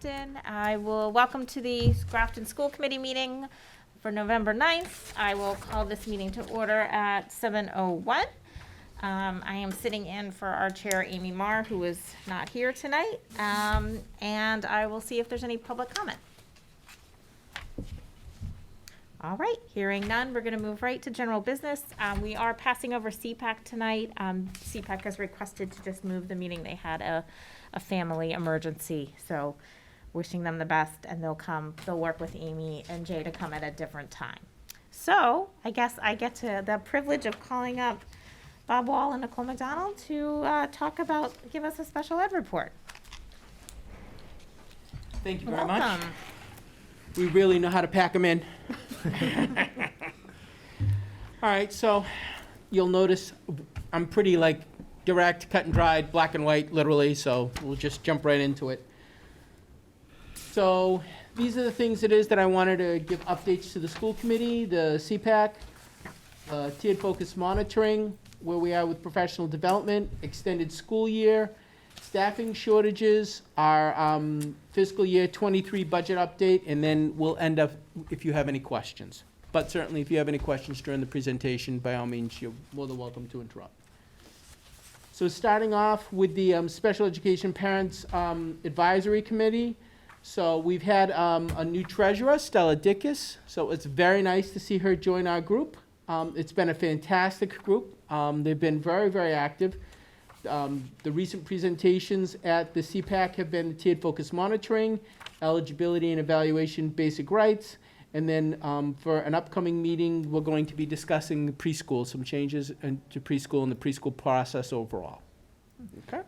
Grafton. I will welcome to the Grafton School Committee meeting for November 9th. I will call this meeting to order at 7:01. I am sitting in for our chair, Amy Marr, who is not here tonight, and I will see if there's any public comment. All right, hearing none, we're going to move right to general business. We are passing over CPAC tonight. CPAC has requested to just move the meeting. They had a family emergency, so wishing them the best, and they'll work with Amy and Jay to come at a different time. So I guess I get to the privilege of calling up Bob Wall and Nicole McDonald to give us a special ed report. Thank you very much. Welcome. We really know how to pack them in. All right, so you'll notice I'm pretty direct, cut and dried, black and white, literally, so we'll just jump right into it. So these are the things it is that I wanted to give updates to the school committee, the CPAC, tiered focus monitoring, where we are with professional development, extended school year, staffing shortages, our fiscal year 23 budget update, and then we'll end up if you have any questions. But certainly if you have any questions during the presentation, by all means, you're more than welcome to interrupt. So starting off with the Special Education Parents Advisory Committee. So we've had a new treasurer, Stella Dickus. So it's very nice to see her join our group. It's been a fantastic group. They've been very, very active. The recent presentations at the CPAC have been tiered focus monitoring, eligibility and evaluation basic rights, and then for an upcoming meeting, we're going to be discussing the preschool, some changes to preschool and the preschool process overall. Okay.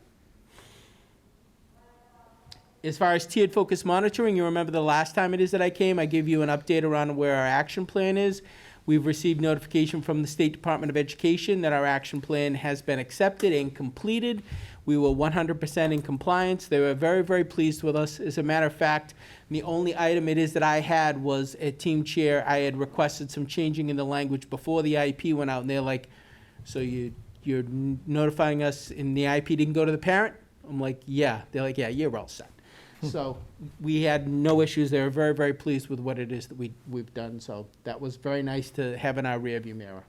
As far as tiered focus monitoring, you remember the last time it is that I came, I gave you an update around where our action plan is. We've received notification from the State Department of Education that our action plan has been accepted and completed. We were 100% in compliance. They were very, very pleased with us. As a matter of fact, the only item it is that I had was a team chair. I had requested some changing in the language before the IEP went out, and they're like, so you're notifying us and the IEP didn't go to the parent? I'm like, yeah. They're like, yeah, you're all set. So we had no issues. They were very, very pleased with what it is that we've done. So that was very nice to have in our rearview mirror.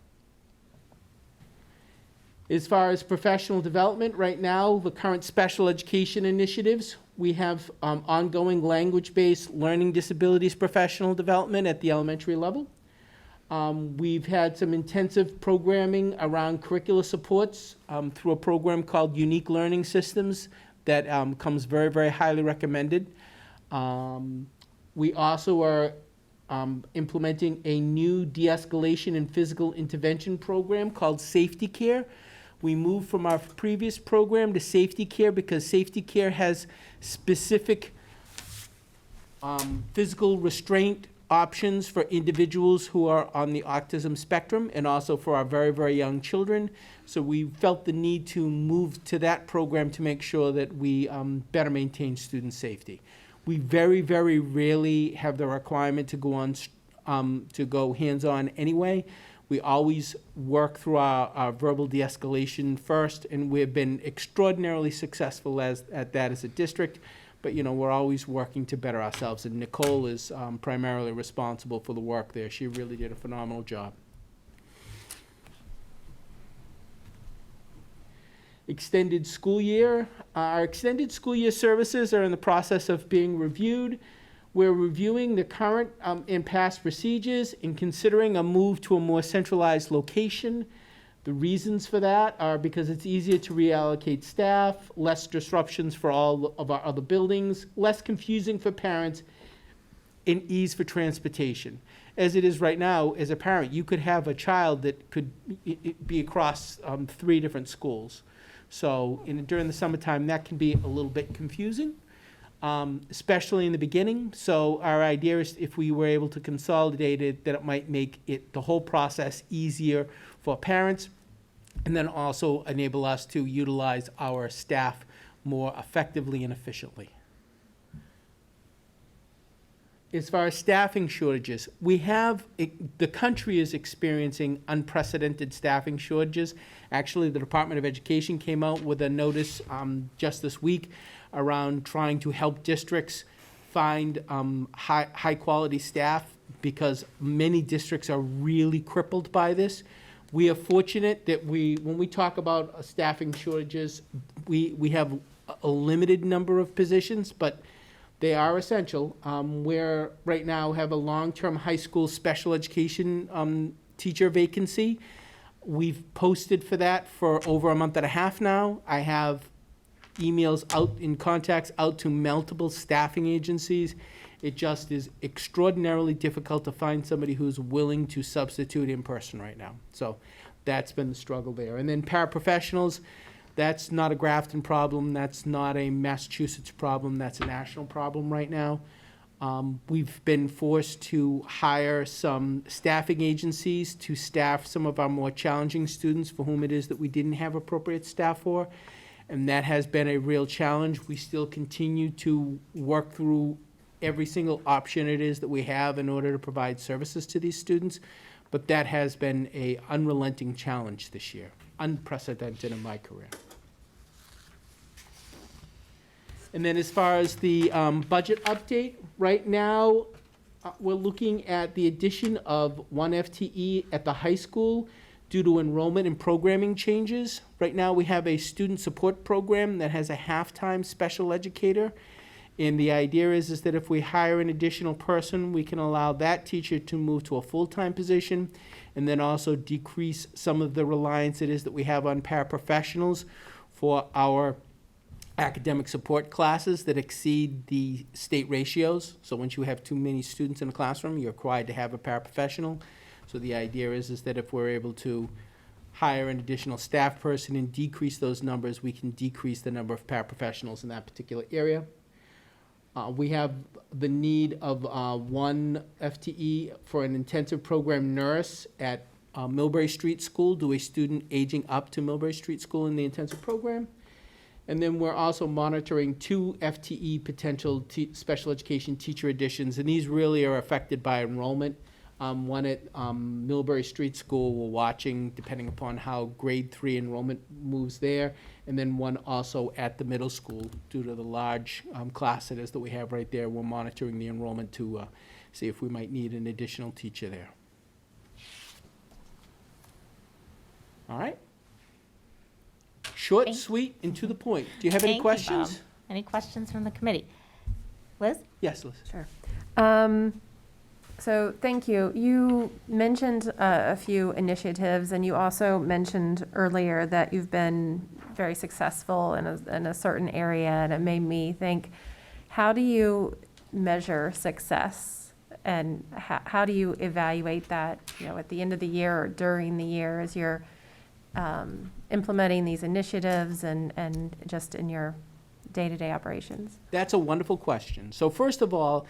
As far as professional development, right now, the current special education initiatives, we have ongoing language-based learning disabilities professional development at the elementary level. We've had some intensive programming around curricular supports through a program called Unique Learning Systems that comes very, very highly recommended. We also are implementing a new de-escalation and physical intervention program called Safety Care. We moved from our previous program to Safety Care because Safety Care has specific physical restraint options for individuals who are on the autism spectrum and also for our very, very young children. So we felt the need to move to that program to make sure that we better maintain student safety. We very, very rarely have the requirement to go hands-on anyway. We always work through our verbal de-escalation first, and we've been extraordinarily successful at that as a district. But, we're always working to better ourselves, and Nicole is primarily responsible for the work there. She really did a phenomenal job. Extended school year. Our extended school year services are in the process of being reviewed. We're reviewing the current and past procedures and considering a move to a more centralized location. The reasons for that are because it's easier to reallocate staff, less disruptions for all of our other buildings, less confusing for parents, and ease for transportation. As it is right now, as a parent, you could have a child that could be across 3 different schools. So during the summertime, that can be a little bit confusing, especially in the beginning. So our idea is if we were able to consolidate it, that it might make the whole process easier for parents, and then also enable us to utilize our staff more effectively and efficiently. As far as staffing shortages, the country is experiencing unprecedented staffing shortages. Actually, the Department of Education came out with a notice just this week around trying to help districts find high-quality staff because many districts are really crippled by this. We are fortunate that when we talk about staffing shortages, we have a limited number of positions, but they are essential. We're right now have a long-term high school special education teacher vacancy. We've posted for that for over a month and a half now. I have emails out in contacts out to multiple staffing agencies. It just is extraordinarily difficult to find somebody who's willing to substitute in person right now. So that's been the struggle there. And then paraprofessionals, that's not a Grafton problem. That's not a Massachusetts problem. That's a national problem right now. We've been forced to hire some staffing agencies to staff some of our more challenging students for whom it is that we didn't have appropriate staff for. And that has been a real challenge. We still continue to work through every single option it is that we have in order to provide services to these students. But that has been an unrelenting challenge this year, unprecedented in my career. And then as far as the budget update, right now, we're looking at the addition of 1 FTE at the high school due to enrollment and programming changes. Right now, we have a student support program that has a half-time special educator. And the idea is that if we hire an additional person, we can allow that teacher to move to a full-time position and then also decrease some of the reliance it is that we have on paraprofessionals for our academic support classes that exceed the state ratios. So once you have too many students in a classroom, you're required to have a paraprofessional. So the idea is that if we're able to hire an additional staff person and decrease those numbers, we can decrease the number of paraprofessionals in that particular area. We have the need of 1 FTE for an intensive program nurse at Millbury Street School, to a student aging up to Millbury Street School in the intensive program. And then we're also monitoring 2 FTE potential special education teacher additions, and these really are affected by enrollment. One at Millbury Street School, we're watching depending upon how grade 3 enrollment moves there, and then one also at the middle school due to the large class it is that we have right there. We're monitoring the enrollment to see if we might need an additional teacher there. All right. Short, sweet, and to the point. Do you have any questions? Bob. Any questions from the committee? Liz? Yes, Liz. Sure. So thank you. You mentioned a few initiatives, and you also mentioned earlier that you've been very successful in a certain area, and it made me think, how do you measure success, and how do you evaluate that, at the end of the year or during the year as you're implementing these initiatives and just in your day-to-day operations? That's a wonderful question. So first of all,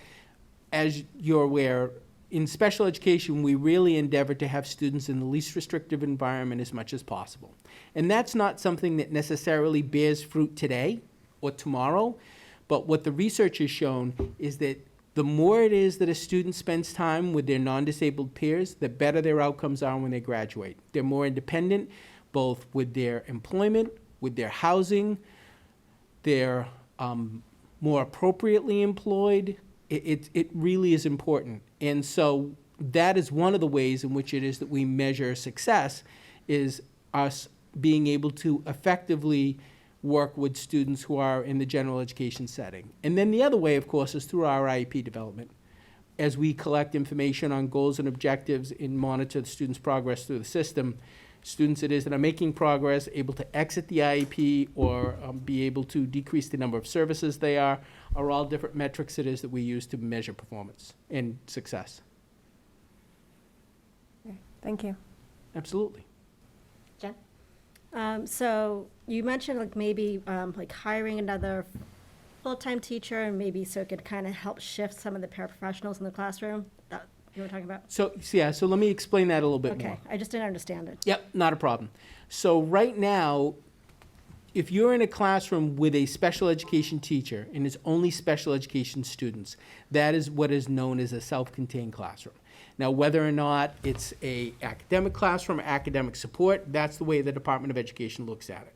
as you're aware, in special education, we really endeavor to have students in the least restrictive environment as much as possible. And that's not something that necessarily bears fruit today or tomorrow, but what the research has shown is that the more it is that a student spends time with their non-disabled peers, the better their outcomes are when they graduate. They're more independent, both with their employment, with their housing, they're more appropriately employed. It really is important. And so that is one of the ways in which it is that we measure success, is us being able to effectively work with students who are in the general education setting. And then the other way, of course, is through our IEP development. As we collect information on goals and objectives and monitor the students' progress through the system, students it is that are making progress, able to exit the IEP or be able to decrease the number of services they are all different metrics it is that we use to measure performance and success. Okay, thank you. Absolutely. Jen? So you mentioned maybe hiring another full-time teacher, and maybe so it could kind of help shift some of the paraprofessionals in the classroom. That you were talking about? So let me explain that a little bit more. Okay, I just didn't understand it. Yep, not a problem. So right now, if you're in a classroom with a special education teacher and it's only special education students, that is what is known as a self-contained classroom. Now, whether or not it's a academic classroom or academic support, that's the way the Department of Education looks at it.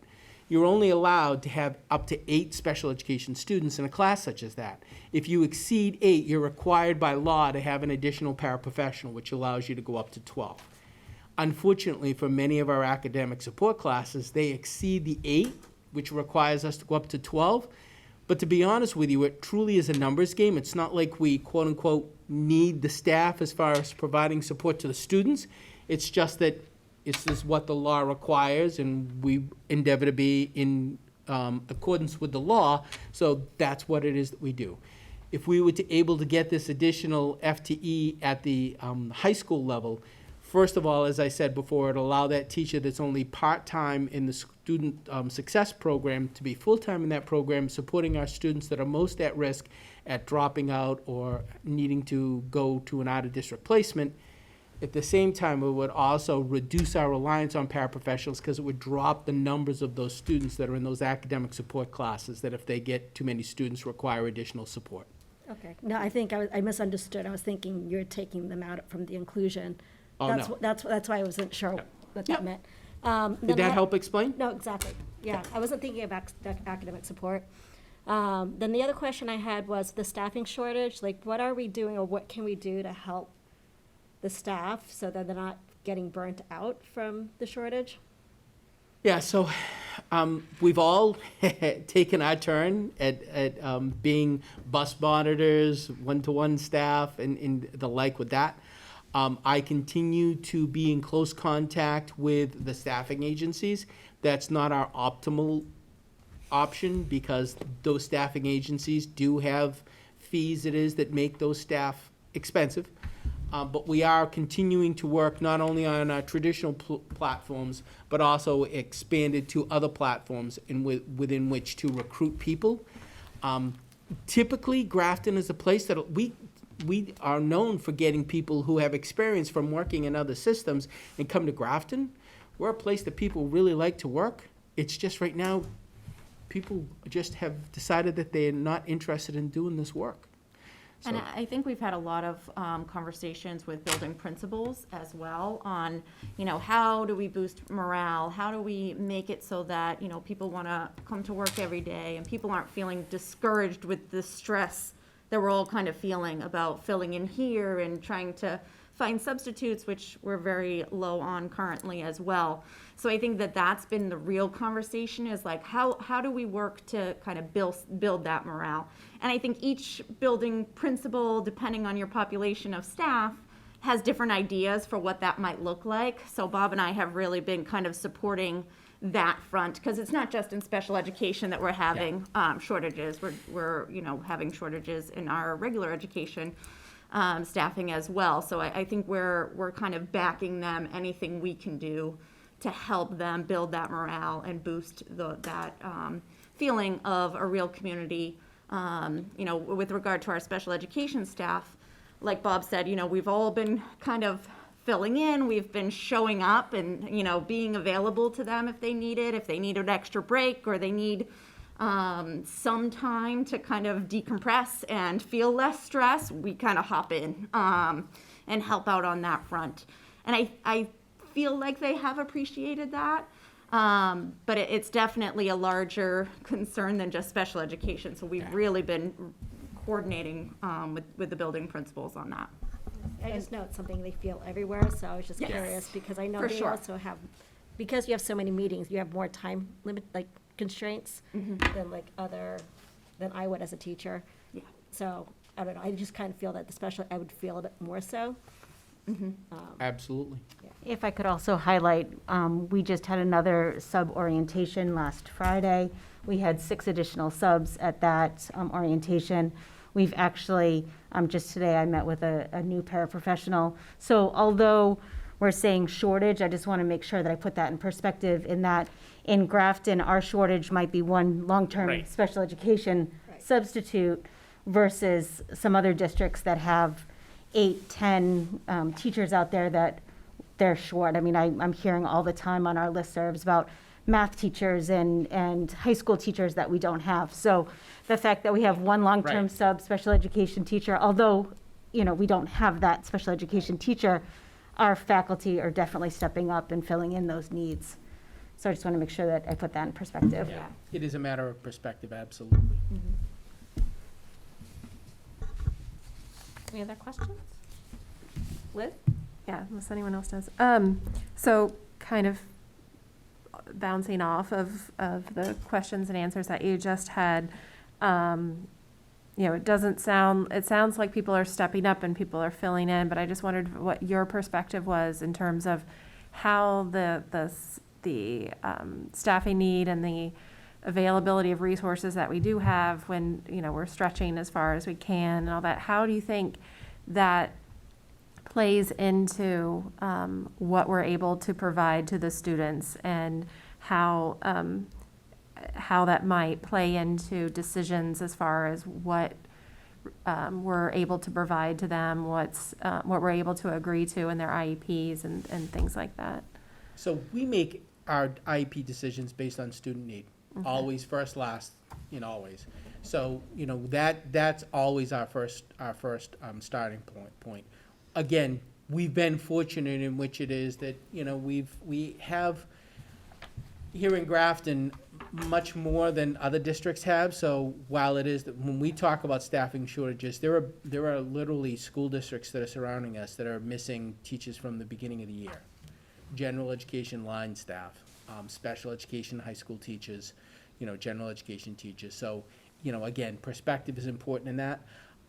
you're only allowed to have up to 8 special education students in a class such as that. If you exceed 8, you're required by law to have an additional paraprofessional, which allows you to go up to 12. Unfortunately, for many of our academic support classes, they exceed the 8, which requires us to go up to 12. But to be honest with you, it truly is a numbers game. It's not like we, quote unquote, need the staff as far as providing support to the students. It's just that this is what the law requires, and we endeavor to be in accordance with the law, so that's what it is that we do. If we were to able to get this additional FTE at the high school level, first of all, as I said before, it'll allow that teacher that's only part-time in the student success program to be full-time in that program, supporting our students that are most at risk at dropping out or needing to go to an out-of-district placement. At the same time, it would also reduce our reliance on paraprofessionals because it would drop the numbers of those students that are in those academic support classes that if they get too many students require additional support. Okay, no, I think I misunderstood. I was thinking you're taking them out from the inclusion. Oh, That's no. wh- That's why I wasn't sure what Yep. that meant. Did Then that I- help explain? No, exactly. Yeah, I wasn't thinking of academic support. Then the other question I had was the staffing shortage. Like, what are we doing or what can we do to help the staff so that they're not getting burnt out from the shortage? Yeah, so we've all taken our turn at being bus monitors, one-to-one staff, and the like with that. I continue to be in close contact with the staffing agencies. That's not our optimal option because those staffing agencies do have fees it is that make those staff expensive. But we are continuing to work not only on our traditional platforms, but also expanded to other platforms within which to recruit people. Typically, Grafton is a place that we are known for getting people who have experience from working in other systems and come to Grafton. We're a place that people really like to work. It's just right now, people just have decided that they're not interested in doing this work. And So- I think we've had a lot of conversations with building principals as well on, how do we boost morale? How do we make it so that, people want to come to work every day and people aren't feeling discouraged with the stress that we're all kind of feeling about filling in here and trying to find substitutes, which we're very low on currently as well. So I think that that's been the real conversation is like, how do we work to kind of build that morale? And I think each building principal, depending on your population of staff, has different ideas for what that might look like. So Bob and I have really been kind of supporting that front, because it's not just in special education that we're having shortages. We're having shortages in our regular education staffing as well. So I think we're kind of backing them, anything we can do to help them build that morale and boost that feeling of a real community. With regard to our special education staff, like Bob said, we've all been kind of filling in, we've been showing up and, being available to them if they need it, if they need an extra break or they need some time to kind of decompress and feel less stress, we kind of hop in and help out on that front. And I feel like they have appreciated that, but it's definitely a larger concern than just special education. So we've really been coordinating with the building principals on that. I just know it's something they feel everywhere, so I was just Yes. curious, because I know For they sure. also have, because you have so many meetings, you have more time limit, like constraints than I would as a teacher. Yeah. So, I don't know, I just kind of feel that I would feel a bit more so. Absolutely. If I could also highlight, we just had another sub-orientation last Friday. We had 6 additional subs at that orientation. We've actually, just today, I met with a new paraprofessional. So although we're saying shortage, I just want to make sure that I put that in perspective in that in Grafton, our shortage might be one long-term Right. special education Right. substitute versus some other districts that have 8, 10 teachers out there that they're short. I mean, I'm hearing all the time on our listservs about math teachers and high school teachers that we don't have. So the fact that we have one long-term Right. sub special education teacher, although, we don't have that special education teacher, our faculty are definitely stepping up and filling in those needs. So I just want to make sure that I put that in perspective. Yeah, it is a matter of perspective, absolutely. Any other questions? Liz? Yeah, unless anyone else does. So kind of bouncing off of the questions and answers that you just had, it sounds like people are stepping up and people are filling in, but I just wondered what your perspective was in terms of how the staffing need and the availability of resources that we do have when, we're stretching as far as we can and all that. How do you think that plays into what we're able to provide to the students and how that might play into decisions as far as what we're able to provide to them, what we're able to agree to in their IEPs and things like that? So we make our IEP decisions based on student need, always first, last, always. So, that's always our first starting point. Again, we've been fortunate in which it is that, we have here in Grafton much more than other districts have. So while it is that when we talk about staffing shortages, there are literally school districts that are surrounding us that are missing teachers from the beginning of the year. General education line staff, special education high school teachers, general education teachers. So, again, perspective is important in that.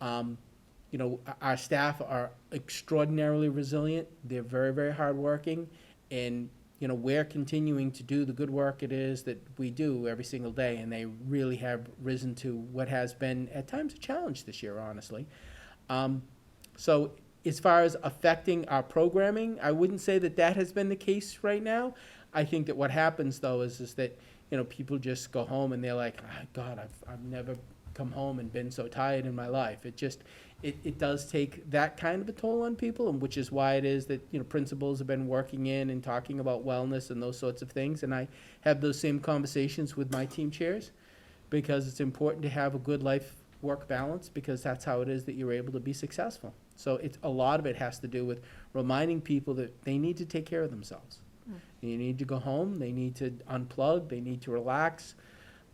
Our staff are extraordinarily resilient. They're very, very hardworking. And, we're continuing to do the good work it is that we do every single day. And they really have risen to what has been at times a challenge this year, honestly. So as far as affecting our programming, I wouldn't say that has been the case right now. I think that what happens, though, is that, people just go home and they're like, oh, God, I've never come home and been so tired in my life. It does take that kind of a toll on people, and which is why it is that, principals have been working in and talking about wellness and those sorts of things. And I have those same conversations with my team chairs because it's important to have a good life-work balance because that's how it is that you're able to be successful. So a lot of it has to do with reminding people that they need to take care of themselves. You need to go home, they need to unplug, they need to relax.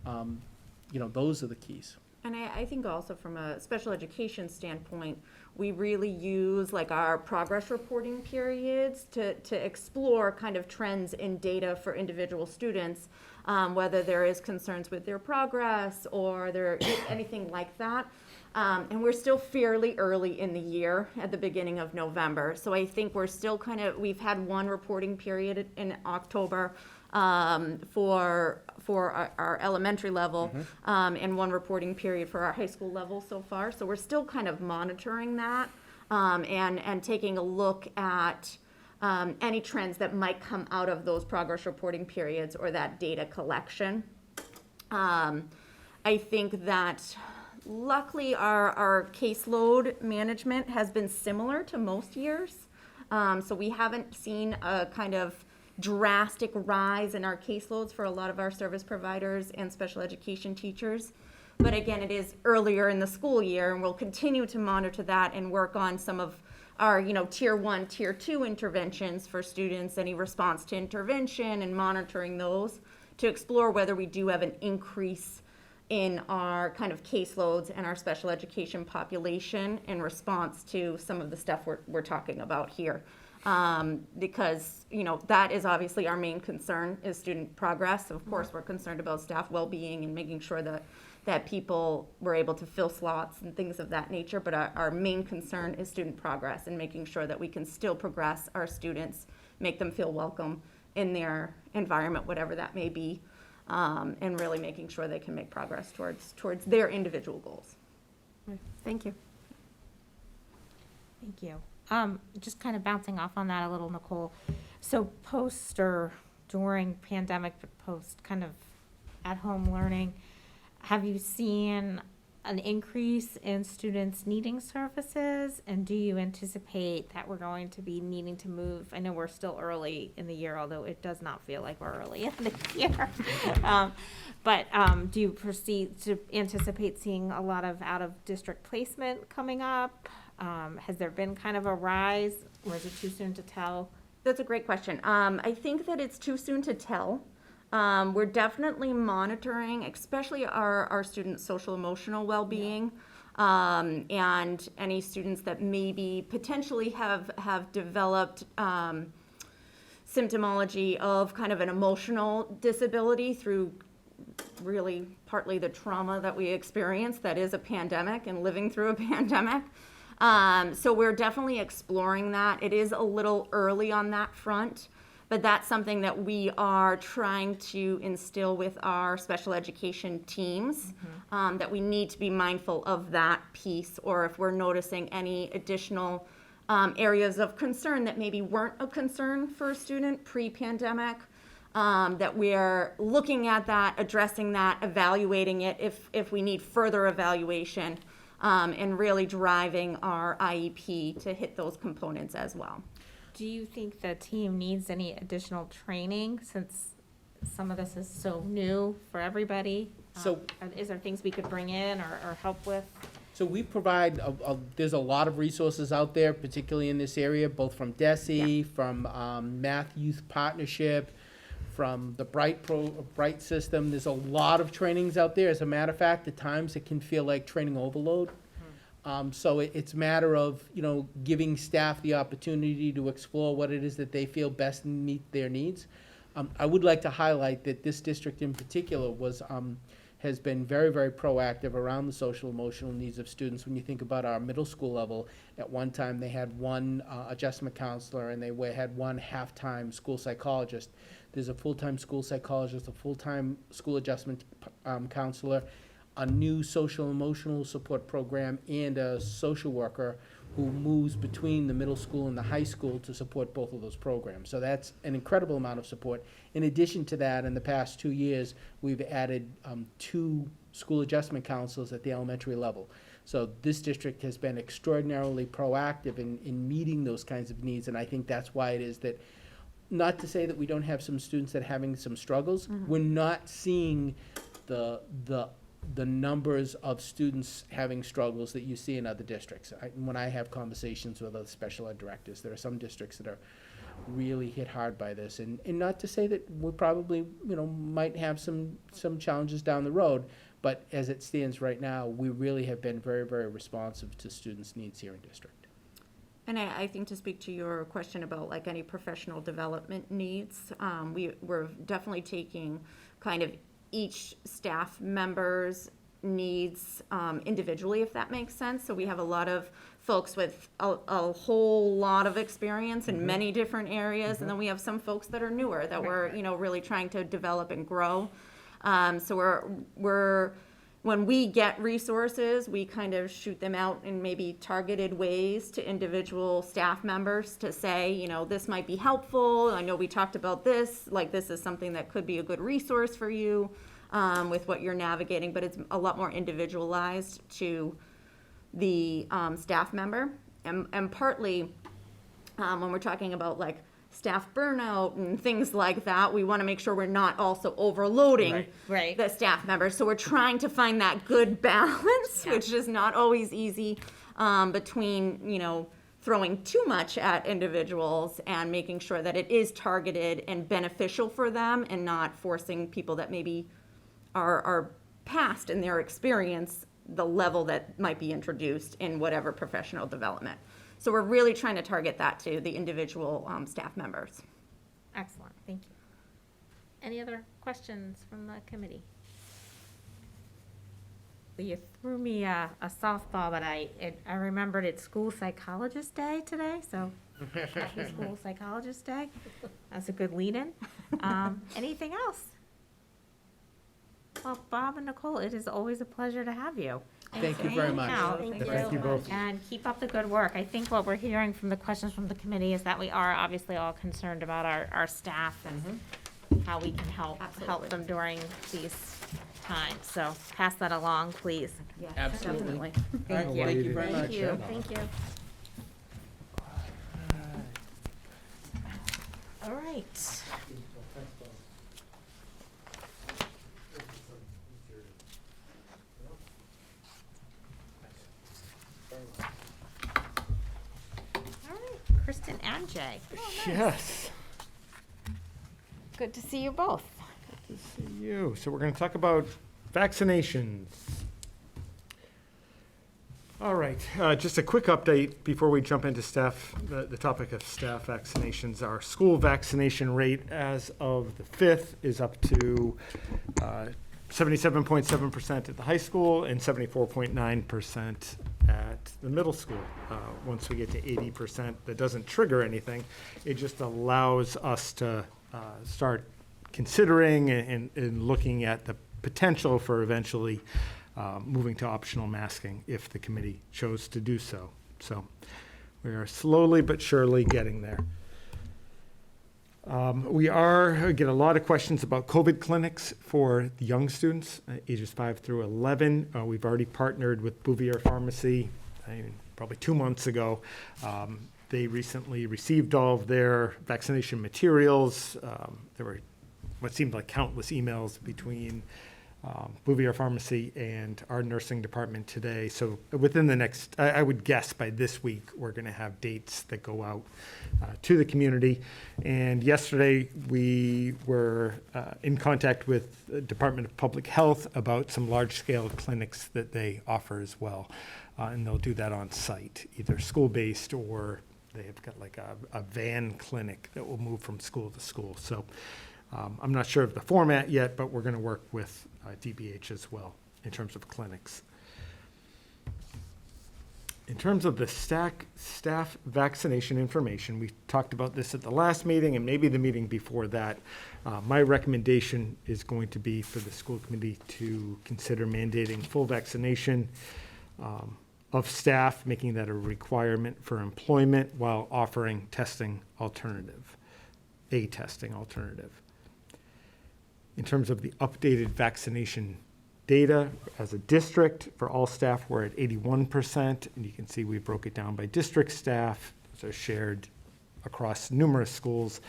Those are the keys. And I think also from a special education standpoint, we really use like our progress reporting periods to explore kind of trends in data for individual students, whether there is concerns with their progress or there anything like that. And we're still fairly early in the year at the beginning of November. So I think we're still we've had one reporting period in October for our elementary level, and one reporting period for our high school level so far. So we're still kind of monitoring that, and taking a look at any trends that might come out of those progress reporting periods or that data collection. I think that luckily our caseload management has been similar to most years. So we haven't seen a kind of drastic rise in our caseloads for a lot of our service providers and special education teachers. But again, it is earlier in the school year, and we'll continue to monitor that and work on some of our, tier 1, tier 2 interventions for students, any response to intervention and monitoring those to explore whether we do have an increase in our kind of caseloads and our special education population in response to some of the stuff we're talking about here. Because, that is obviously our main concern is student progress. Of course, we're concerned about staff well-being and making sure that people were able to fill slots and things of that nature. But our main concern is student progress and making sure that we can still progress our students, make them feel welcome in their environment, whatever that may be, and really making sure they can make progress towards their individual goals. Thank you. Thank you. Just kind of bouncing off on that a little, Nicole. So post or during pandemic, but post kind of at-home learning, have you seen an increase in students needing services? And do you anticipate that we're going to be needing to move? I know we're still early in the year, although it does not feel like we're early in the year. But do you anticipate seeing a lot of out-of-district placement coming up? Has there been kind of a rise, or is it too soon to tell? That's a great question. I think that it's too soon to tell. We're definitely monitoring, especially our students' social emotional well-being. And any students that maybe potentially have developed, symptomology of kind of an emotional disability through really partly the trauma that we experienced that is a pandemic and living through a pandemic. So we're definitely exploring that. It is a little early on that front, but that's something that we are trying to instill with our special education teams, that we need to be mindful of that piece, or if we're noticing any additional areas of concern that maybe weren't a concern for a student pre-pandemic, that we're looking at that, addressing that, evaluating it if we need further evaluation, and really driving our IEP to hit those components as well. Do you think the team needs any additional training since some of this is so new for everybody? So- Is there things we could bring in or help with? So we provide, there's a lot of resources out there, particularly in this area, both from DESE, from Math Youth Partnership, from the Bright system. There's a lot of trainings out there. As a matter of fact, at times it can feel like training overload. So it's a matter of, giving staff the opportunity to explore what it is that they feel best meet their needs. I would like to highlight that this district in particular has been very, very proactive around the social emotional needs of students. When you think about our middle school level, at one time they had one adjustment counselor and they had one half-time school psychologist. There's a full-time school psychologist, a full-time school adjustment counselor, a new social emotional support program, and a social worker who moves between the middle school and the high school to support both of those programs. So that's an incredible amount of support. In addition to that, in the past 2 years, we've added 2 school adjustment counselors at the elementary level. So this district has been extraordinarily proactive in meeting those kinds of needs, and I think that's why it is that, not to say that we don't have some students that are having some struggles, we're not seeing the numbers of students having struggles that you see in other districts. When I have conversations with other special ed directors, there are some districts that are really hit hard by this. And not to say that we probably, might have some challenges down the road, but as it stands right now, we really have been very, very responsive to students' needs here in district. And I think to speak to your question about like any professional development needs, we're definitely taking kind of each staff member's needs individually, if that makes sense. So we have a lot of folks with a whole lot of experience in many different areas, and then we have some folks that are newer that we're really trying to develop and grow. So we're when we get resources, we kind of shoot them out in maybe targeted ways to individual staff members to say, this might be helpful. I know we talked about this, like this is something that could be a good resource for you with what you're navigating, but it's a lot more individualized to the staff member. And partly when we're talking about like staff burnout and things like that, we want to make sure we're not also overloading Right. the staff members. So we're trying to find that good balance, which is not always easy, between, throwing too much at individuals and making sure that it is targeted and beneficial for them and not forcing people that maybe are past in their experience the level that might be introduced in whatever professional development. So we're really trying to target that to the individual staff members. Excellent, thank you. Any other questions from the committee? Well, you threw me a softball, but I remembered it's School Psychologist Day today, so happy School Psychologist Day. That's a good lead-in. Anything else? Well, Bob and Nicole, it is always a pleasure to have you. Thank you very much. Thank you both. And keep up the good work. I think what we're hearing from the questions from the committee is that we are obviously all concerned about our staff and how we can help them during these times. So pass that along, please. Yes, Absolutely. definitely. Thank you very much. Thank you. All right. Kristen and Jay. Yes. Good to see you both. to see you. So we're going to talk about vaccinations. All right, just a quick update before we jump into staff, the topic of staff vaccinations. Our school vaccination rate as of the 5th is up to 77.7% at the high school and 74.9% at the middle school. Once we get to 80%, that doesn't trigger anything. It just allows us to start considering and looking at the potential for eventually moving to optional masking if the committee chose to do so. So we are slowly but surely getting there. We get a lot of questions about COVID clinics for the young students, ages 5 through 11. We've already partnered with Bouvier Pharmacy, probably 2 months ago. They recently received all of their vaccination materials. There were what seemed like countless emails between Bouvier Pharmacy and our nursing department today. So within the next, I would guess by this week, we're going to have dates that go out to the community. And yesterday, we were in contact with the Department of Public Health about some large-scale clinics that they offer as well. And they'll do that on site, either school-based or they have got like a van clinic that will move from school to school. So I'm not sure of the format yet, but we're going to work with DBH as well in terms of clinics. In terms of the staff vaccination information, we talked about this at the last meeting and maybe the meeting before that. My recommendation is going to be for the school committee to consider mandating full vaccination of staff, making that a requirement for employment while offering a testing alternative. In terms of the updated vaccination data, as a district, for all staff, we're at 81%, and you can see we broke it down by district staff. Those are shared across numerous schools.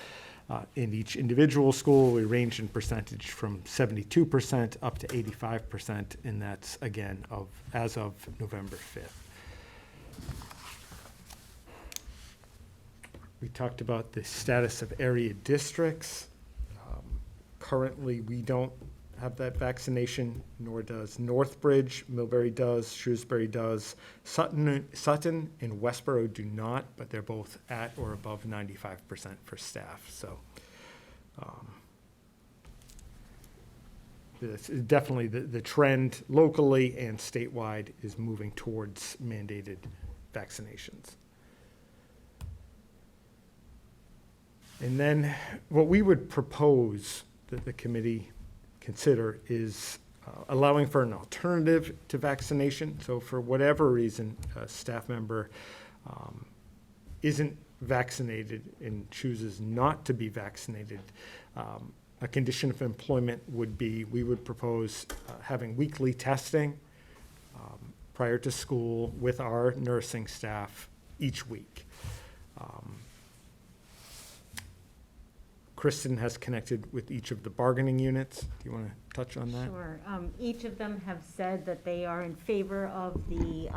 In each individual school, we range in percentage from 72% up to 85%, and that's, again, as of November 5th. We talked about the status of area districts. Currently, we don't have that vaccination, nor does Northbridge. Millbury does, Shrewsbury does. Sutton and Westboro do not, but they're both at or above 95% for staff. So this is definitely the trend locally and statewide is moving towards mandated vaccinations. And then what we would propose that the committee consider is allowing for an alternative to vaccination. So for whatever reason, a staff member isn't vaccinated and chooses not to be vaccinated, a condition of employment would be, we would propose having weekly testing prior to school with our nursing staff each week. Kristen has connected with each of the bargaining units. Do you want to touch on that? Sure. Each of them have said that they are in favor of the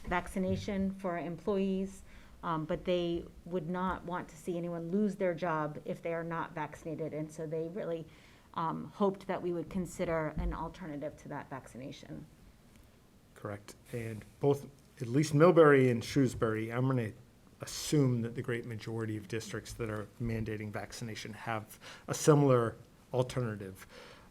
vaccination for employees, but they would not want to see anyone lose their job if they are not vaccinated. And so they really hoped that we would consider an alternative to that vaccination. Correct. And both, at least Millbury and Shrewsbury, I'm going to assume that the great majority of districts that are mandating vaccination have a similar alternative.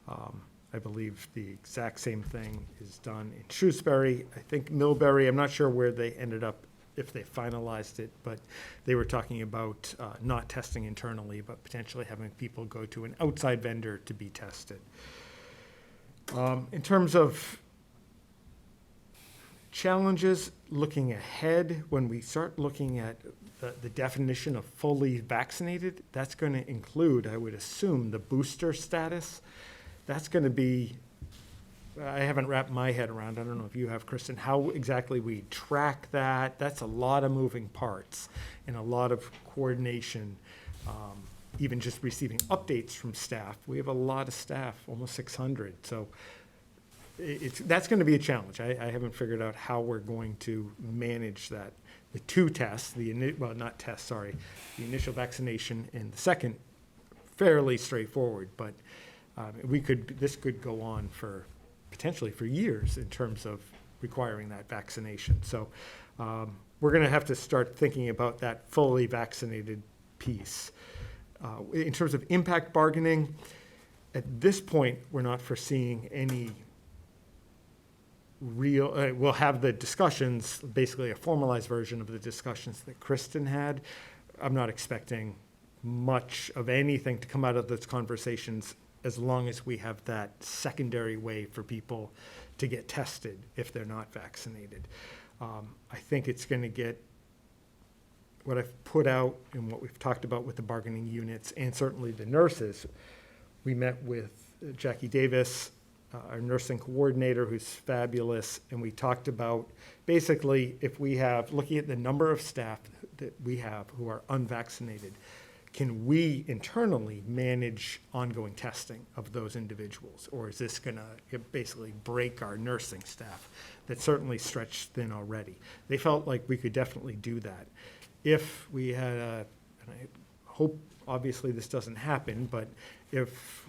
I believe the exact same thing is done in Shrewsbury. I think Millbury, I'm not sure where they ended up, if they finalized it, but they were talking about not testing internally, but potentially having people go to an outside vendor to be tested. In terms of challenges looking ahead, when we start looking at the definition of fully vaccinated, that's going to include, I would assume, the booster status. That's going to be, I haven't wrapped my head around, I don't know if you have, Kristen, how exactly we track that. That's a lot of moving parts and a lot of coordination, even just receiving updates from staff. We have a lot of staff, almost 600, so that's going to be a challenge. I haven't figured out how we're going to manage that. The two tests, the initial vaccination and the second, fairly straightforward, but This could go on for, potentially for years in terms of requiring that vaccination. So we're going to have to start thinking about that fully vaccinated piece. In terms of impact bargaining, at this point, we're not foreseeing any real, we'll have the discussions, basically a formalized version of the discussions that Kristen had. I'm not expecting much of anything to come out of those conversations as long as we have that secondary way for people to get tested if they're not vaccinated. I think it's going to get, what I've put out and what we've talked about with the bargaining units and certainly the nurses. We met with Jackie Davis, our nursing coordinator, who's fabulous, and we talked about basically if we have, looking at the number of staff that we have who are unvaccinated, can we internally manage ongoing testing of those individuals? Or is this going to basically break our nursing staff that's certainly stretched thin already? They felt like we could definitely do that. If we had and I hope obviously this doesn't happen, but if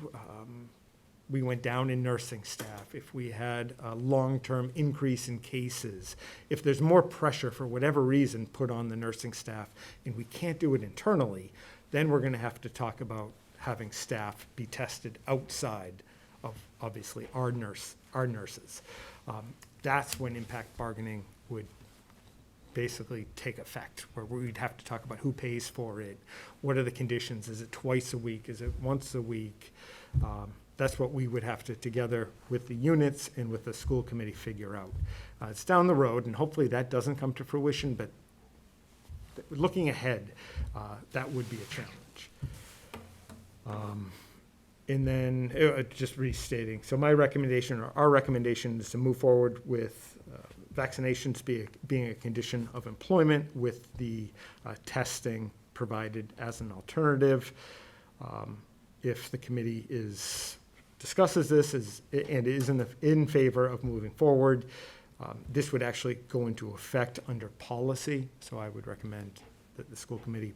we went down in nursing staff, if we had a long-term increase in cases, if there's more pressure for whatever reason put on the nursing staff and we can't do it internally, then we're going to have to talk about having staff be tested outside of, obviously, our nurses. That's when impact bargaining would basically take effect, where we'd have to talk about who pays for it, what are the conditions, is it twice a week, is it once a week? That's what we would have to, together with the units and with the school committee, figure out. It's down the road, and hopefully that doesn't come to fruition, but looking ahead, that would be a challenge. And then, just restating, so my recommendation, or our recommendation, is to move forward with vaccinations being a condition of employment with the testing provided as an alternative. If the committee discusses this and is in favor of moving forward, this would actually go into effect under policy. So I would recommend that the school committee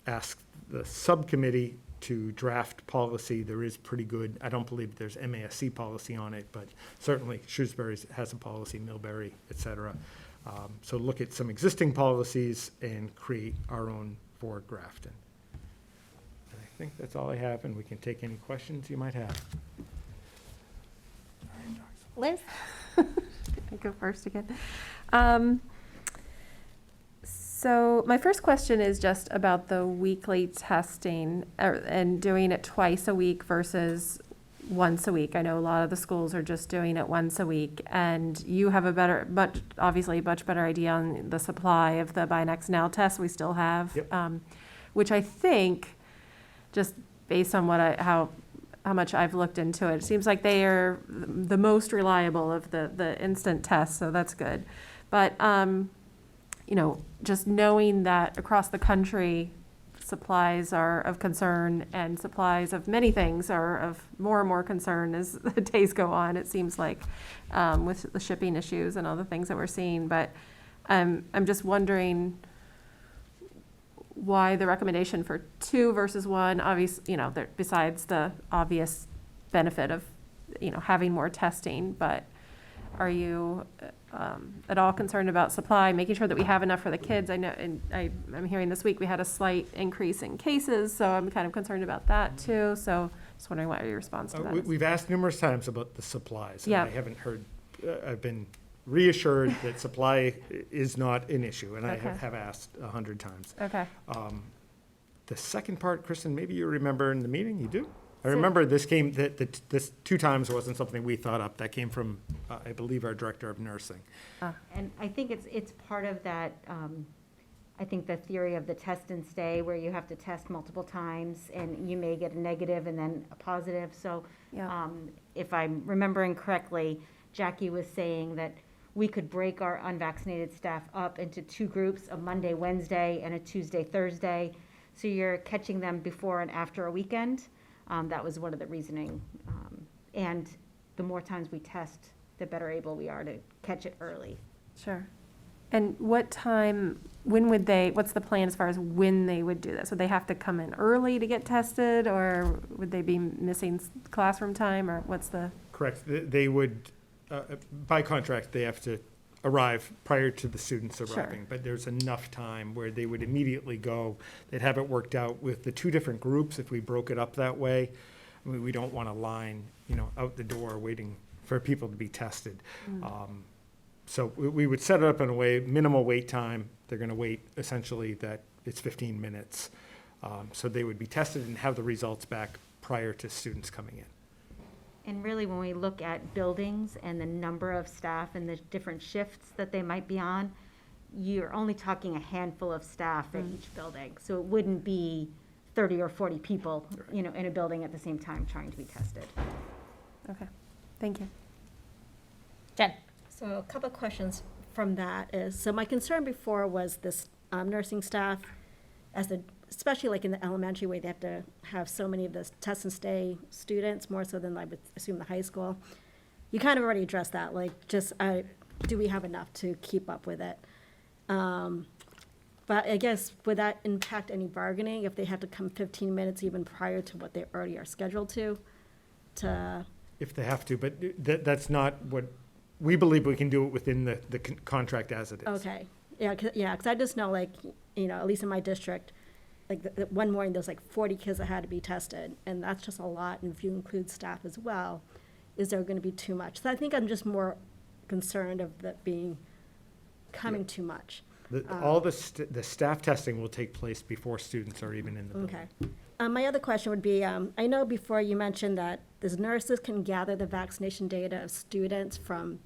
ask the subcommittee to draft policy. There is pretty good, I don't believe there's MASC policy on it, but certainly Shrewsbury has a policy, Millbury, et cetera. So look at some existing policies and create our own for Grafton. And I think that's all I have, and we can take any questions you might have. Liz? I go first again. So my first question is just about the weekly testing and doing it twice a week versus once a week. I know a lot of the schools are just doing it once a week, and you have obviously much better idea on the supply of the Buy Next Now tests we still have, Yep. Which I think, just based on how much I've looked into it, it seems like they are the most reliable of the instant tests, so that's good. But just knowing that across the country, supplies are of concern, and supplies of many things are of more and more concern as the days go on, it seems like, with the shipping issues and all the things that we're seeing. But I'm just wondering why the recommendation for 2 versus 1, obviously, besides the obvious benefit of, having more testing, but are you at all concerned about supply, making sure that we have enough for the kids? I know, and I'm hearing this week we had a slight increase in cases, so I'm kind of concerned about that too. So just wondering what your response to that is. We've asked numerous times about the supplies, and Yeah. I haven't heard, I've been reassured that supply is not an issue, and I Okay. have asked 100 times. Okay. The second part, Kristen, maybe you remember in the meeting, you do? I So- remember this 2 times wasn't something we thought up. That came from, I believe, our director of nursing. And I think it's part of that, I think the theory of the test and stay, where you have to test multiple times, and you may get a negative and then a positive. So Yeah. if I'm remembering correctly, Jackie was saying that we could break our unvaccinated staff up into 2 groups, a Monday, Wednesday, and a Tuesday, Thursday. So you're catching them before and after a weekend. That was one of the reasoning. And the more times we test, the better able we are to catch it early. Sure. And what time, when would they, what's the plan as far as when they would do this? Would they have to come in early to get tested, or would they be missing classroom time, or what's the? Correct. They would, by contract, they have to arrive prior to the students Sure. arriving. But there's enough time where they would immediately go. They'd have it worked out with the two different groups if we broke it up that way. I mean, we don't want a line, out the door waiting for people to be tested. So we would set it up in a way, minimal wait time. They're going to wait essentially that it's 15 minutes. So they would be tested and have the results back prior to students coming in. And really, when we look at buildings and the number of staff and the different shifts that they might be on, you're only talking a handful of staff at each building. So it wouldn't be 30 or 40 people, in a building at the same time trying to be tested. Okay, thank you. Jen? So a couple of questions from that is, so my concern before was this nursing staff, especially like in the elementary where they have to have so many of the test and stay students, more so than I would assume the high school. You kind of already addressed that, like just, do we have enough to keep up with it? But I guess, would that impact any bargaining if they had to come 15 minutes even prior to what they already are scheduled to? If they have to, but that's not what, we believe we can do it within the contract as it is. Okay, yeah, because I just know, like, at least in my district, like, the one morning, there's like 40 kids that had to be tested, and that's just a lot, and if you include staff as well, is there gonna be too much? So I think I'm just more concerned of that coming too much. All the staff testing will take place before students are even in the building. Okay. My other question would be, I know before you mentioned that the nurses can gather the vaccination data of students from,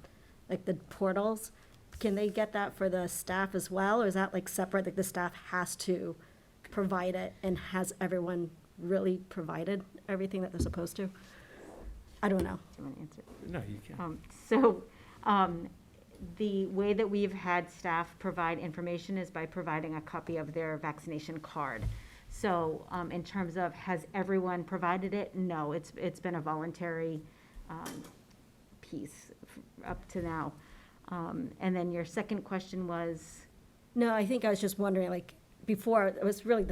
like, the portals. Can they get that for the staff as well, or is that, like, separate, like, the staff has to provide it, and has everyone really provided everything that they're supposed to? I don't know. Do you want to answer? No, you can't. So, the way that we've had staff provide information is by providing a copy of their vaccination card. So, in terms of, has everyone provided it? No, it's been a voluntary, piece up to now. And then your second question was? No, I think I was just wondering, like, before, it was really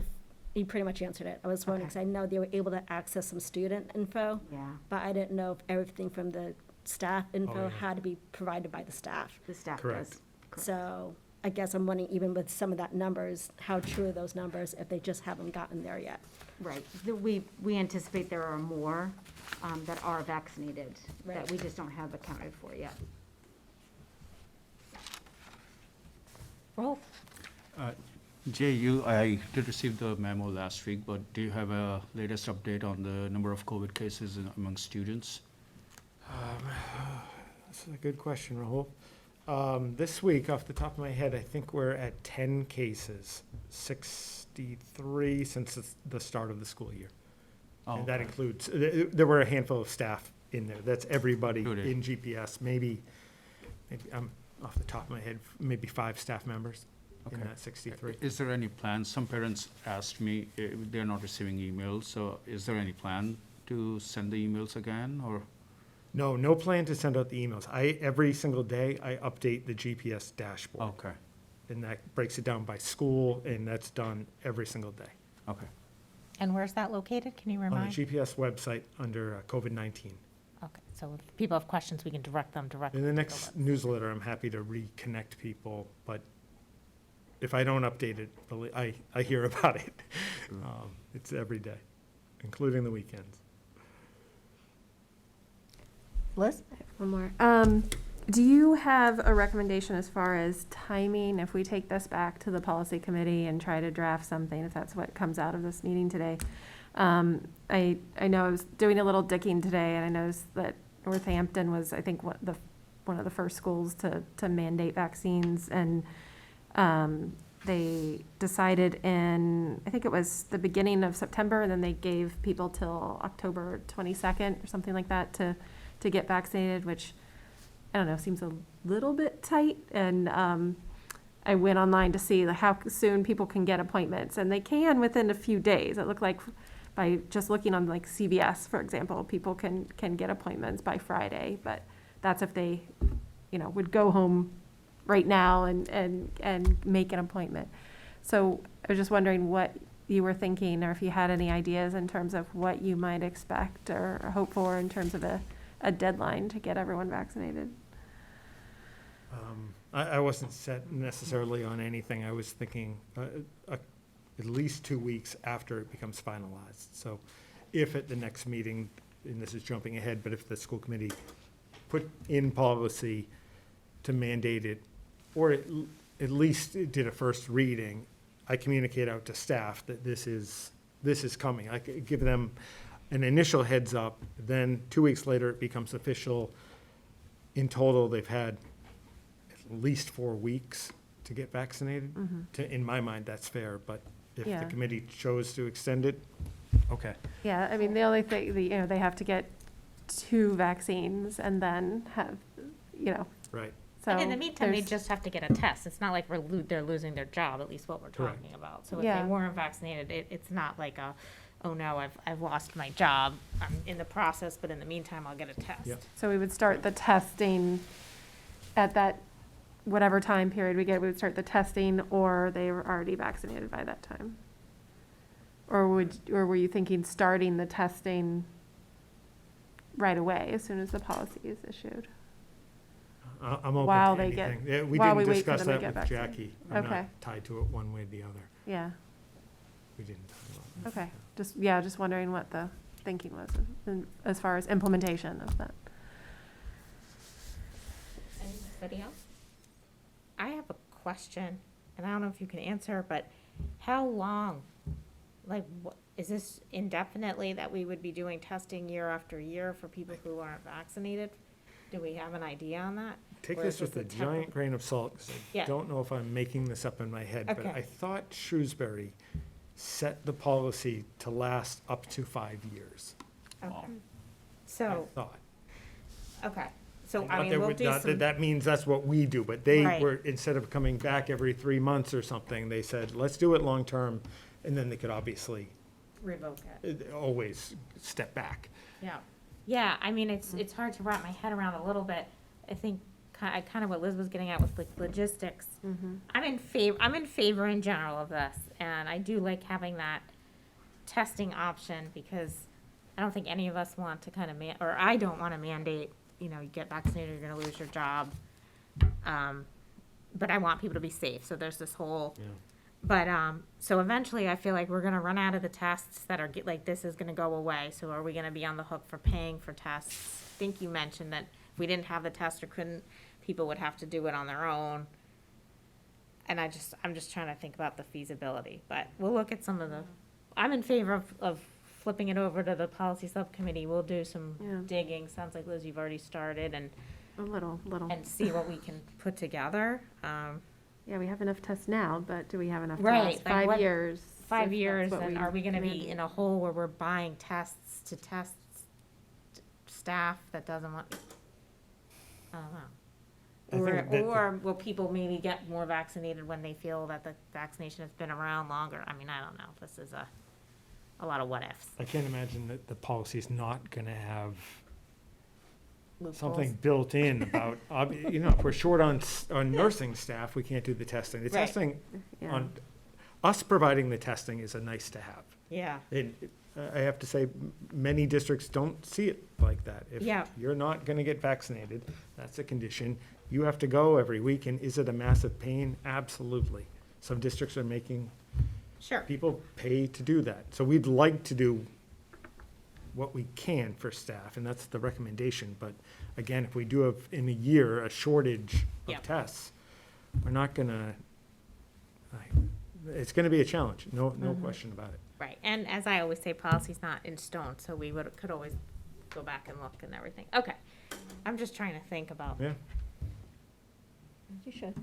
you pretty much answered it. I was wondering, because I know they were able to access some student info, Yeah, but I didn't know if everything from the staff info yeah. had to be provided by the staff. the staff Correct. does. Correct. So I guess I'm wondering, even with some of that numbers, how true are those numbers if they just haven't gotten there yet? Right. We anticipate there are more that are vaccinated, that Right. we just don't have accounted for yet. Rolf? Jay, I did receive the memo last week, but do you have a latest update on the number of COVID cases among students? That's a good question, Rahul. This week, off the top of my head, I think we're at 10 cases, 63 since the start of the school year. Oh, And that okay. includes, there were a handful of staff in there. That's everybody Included. in GPS, maybe, off the top of my head, maybe 5 staff members in Okay. that 63. Is there any plan? Some parents asked me, they're not receiving emails, so is there any plan to send the emails again, or? No plan to send out the emails. Every single day, I update the GPS dashboard. Okay, And that breaks it down by school, and that's done every single day. okay. And where's that located? Can you On the remind? GPS website under COVID-19. Okay, so if people have questions, we can direct them directly. In the to next web- newsletter, I'm happy to reconnect people, but if I don't update it, I hear about it. It's every day, including the weekends. Liz? One more. Do you have a recommendation as far as timing, if we take this back to the policy committee and try to draft something, if that's what comes out of this meeting today? I know I was doing a little digging today, and I noticed that Northampton was, I think, one of the first schools to mandate vaccines, and they decided in, I think it was the beginning of September, and then they gave people till October 22nd or something like that to get vaccinated, which, I don't know, seems a little bit tight. And I went online to see how soon people can get appointments, and they can within a few days. It looked like by just looking on like CVS, for example, people can get appointments by Friday, but that's if they, would go home right now and make an appointment. So I was just wondering what you were thinking, or if you had any ideas in terms of what you might expect or hope for in terms of a deadline to get everyone vaccinated. I wasn't set necessarily on anything. I was thinking at least 2 weeks after it becomes finalized. So if at the next meeting, and this is jumping ahead, but if the school committee put in policy to mandate it, or at least did a first reading, I communicate out to staff that this is coming. I give them an initial heads up, then 2 weeks later, it becomes official. In total, they've had at least 4 weeks to get vaccinated. In my mind, that's fair, but if the Yeah. committee chose to extend it, okay. Yeah, I mean, the only thing, they have to get 2 vaccines and then have, Right. so. And in the meantime, they there's- just have to get a test. It's not like they're losing their job, at least what we're Correct. talking about. So if Yeah. they weren't vaccinated, it's not like oh no, I've lost my job. I'm in the process, but in the meantime, I'll get a test. Yep. So we would start the testing at that, whatever time period we get, we would start the testing, or they were already vaccinated by that time? Or were you thinking starting the testing right away, as soon as the policy is issued? I'm While open to they get- anything. Yeah, we while didn't we wait for discuss them to that get with vaccinated. Jackie. I'm Okay. not tied to it one way or the other. Yeah, We didn't talk about that. okay, just wondering what the thinking was as far as implementation of that. Anybody else? I have a question, and I don't know if you can answer, but how long? Like, is this indefinitely that we would be doing testing year after year for people who aren't vaccinated? Do we have an idea on that? Take Or this is with a this a temporary- giant grain of salt, because Yeah. I don't know if I'm making this up in my head, but Okay. I thought Shrewsbury set the policy to last up to 5 years. Okay. I So, thought. okay, so Not I mean, that we'll would- do not that some, That means that's what we do, but they Right. were, instead of coming back every 3 months or something, they said, let's do it long-term, and then they could obviously revoke it. always step back. Yeah, yeah, I mean, it's hard to wrap my head around a little bit. I think kind of what Liz was getting at with like logistics. I'm in favor in general of this, and I do like having that testing option, because I don't think any of us want to kind of or I don't want to mandate, you get vaccinated, you're gonna lose your job. But I want people to be safe, so there's this whole, Yeah. but, so eventually I feel like we're gonna run out of the tests that are, like, this is gonna go away, so are we gonna be on the hook for paying for tests? I think you mentioned that if we didn't have the test or couldn't, people would have to do it on their own. And I'm just trying to think about the feasibility, but we'll look at some of I'm in favor of flipping it over to the policy subcommittee. We'll do Yeah. some digging, sounds like Liz, you've already started, and A little. see what we can put together. Yeah, we have enough tests now, but do we have enough to Right, last like 5 what- years? 5 if that's years, what and are we gonna be mandate? in a hole where we're buying tests to test staff that doesn't want, I don't know. I think that- Or will people maybe get more vaccinated when they feel that the vaccination has been around longer? I mean, I don't know, this is a lot of what ifs. I can't imagine that the policy's not gonna have Loopholes. something built in about, if we're short on nursing staff, we can't do the testing. The Right. testing, Yeah. on, us providing the testing is a nice to have. Yeah, I have to say, many districts don't see it like that. Yeah. If you're not gonna get vaccinated, that's a condition. You have to go every week, and is it a massive pain? Absolutely. Some districts are making sure. people pay to do that. So we'd like to do what we can for staff, and that's the recommendation. But again, if we do have in a year a shortage Yep. of tests, we're not gonna, it's gonna be a challenge, no question about it. Right, and as I always say, policy's not in stone, so we could always go back and look and everything. Okay, I'm just trying to think about, Yeah, You should.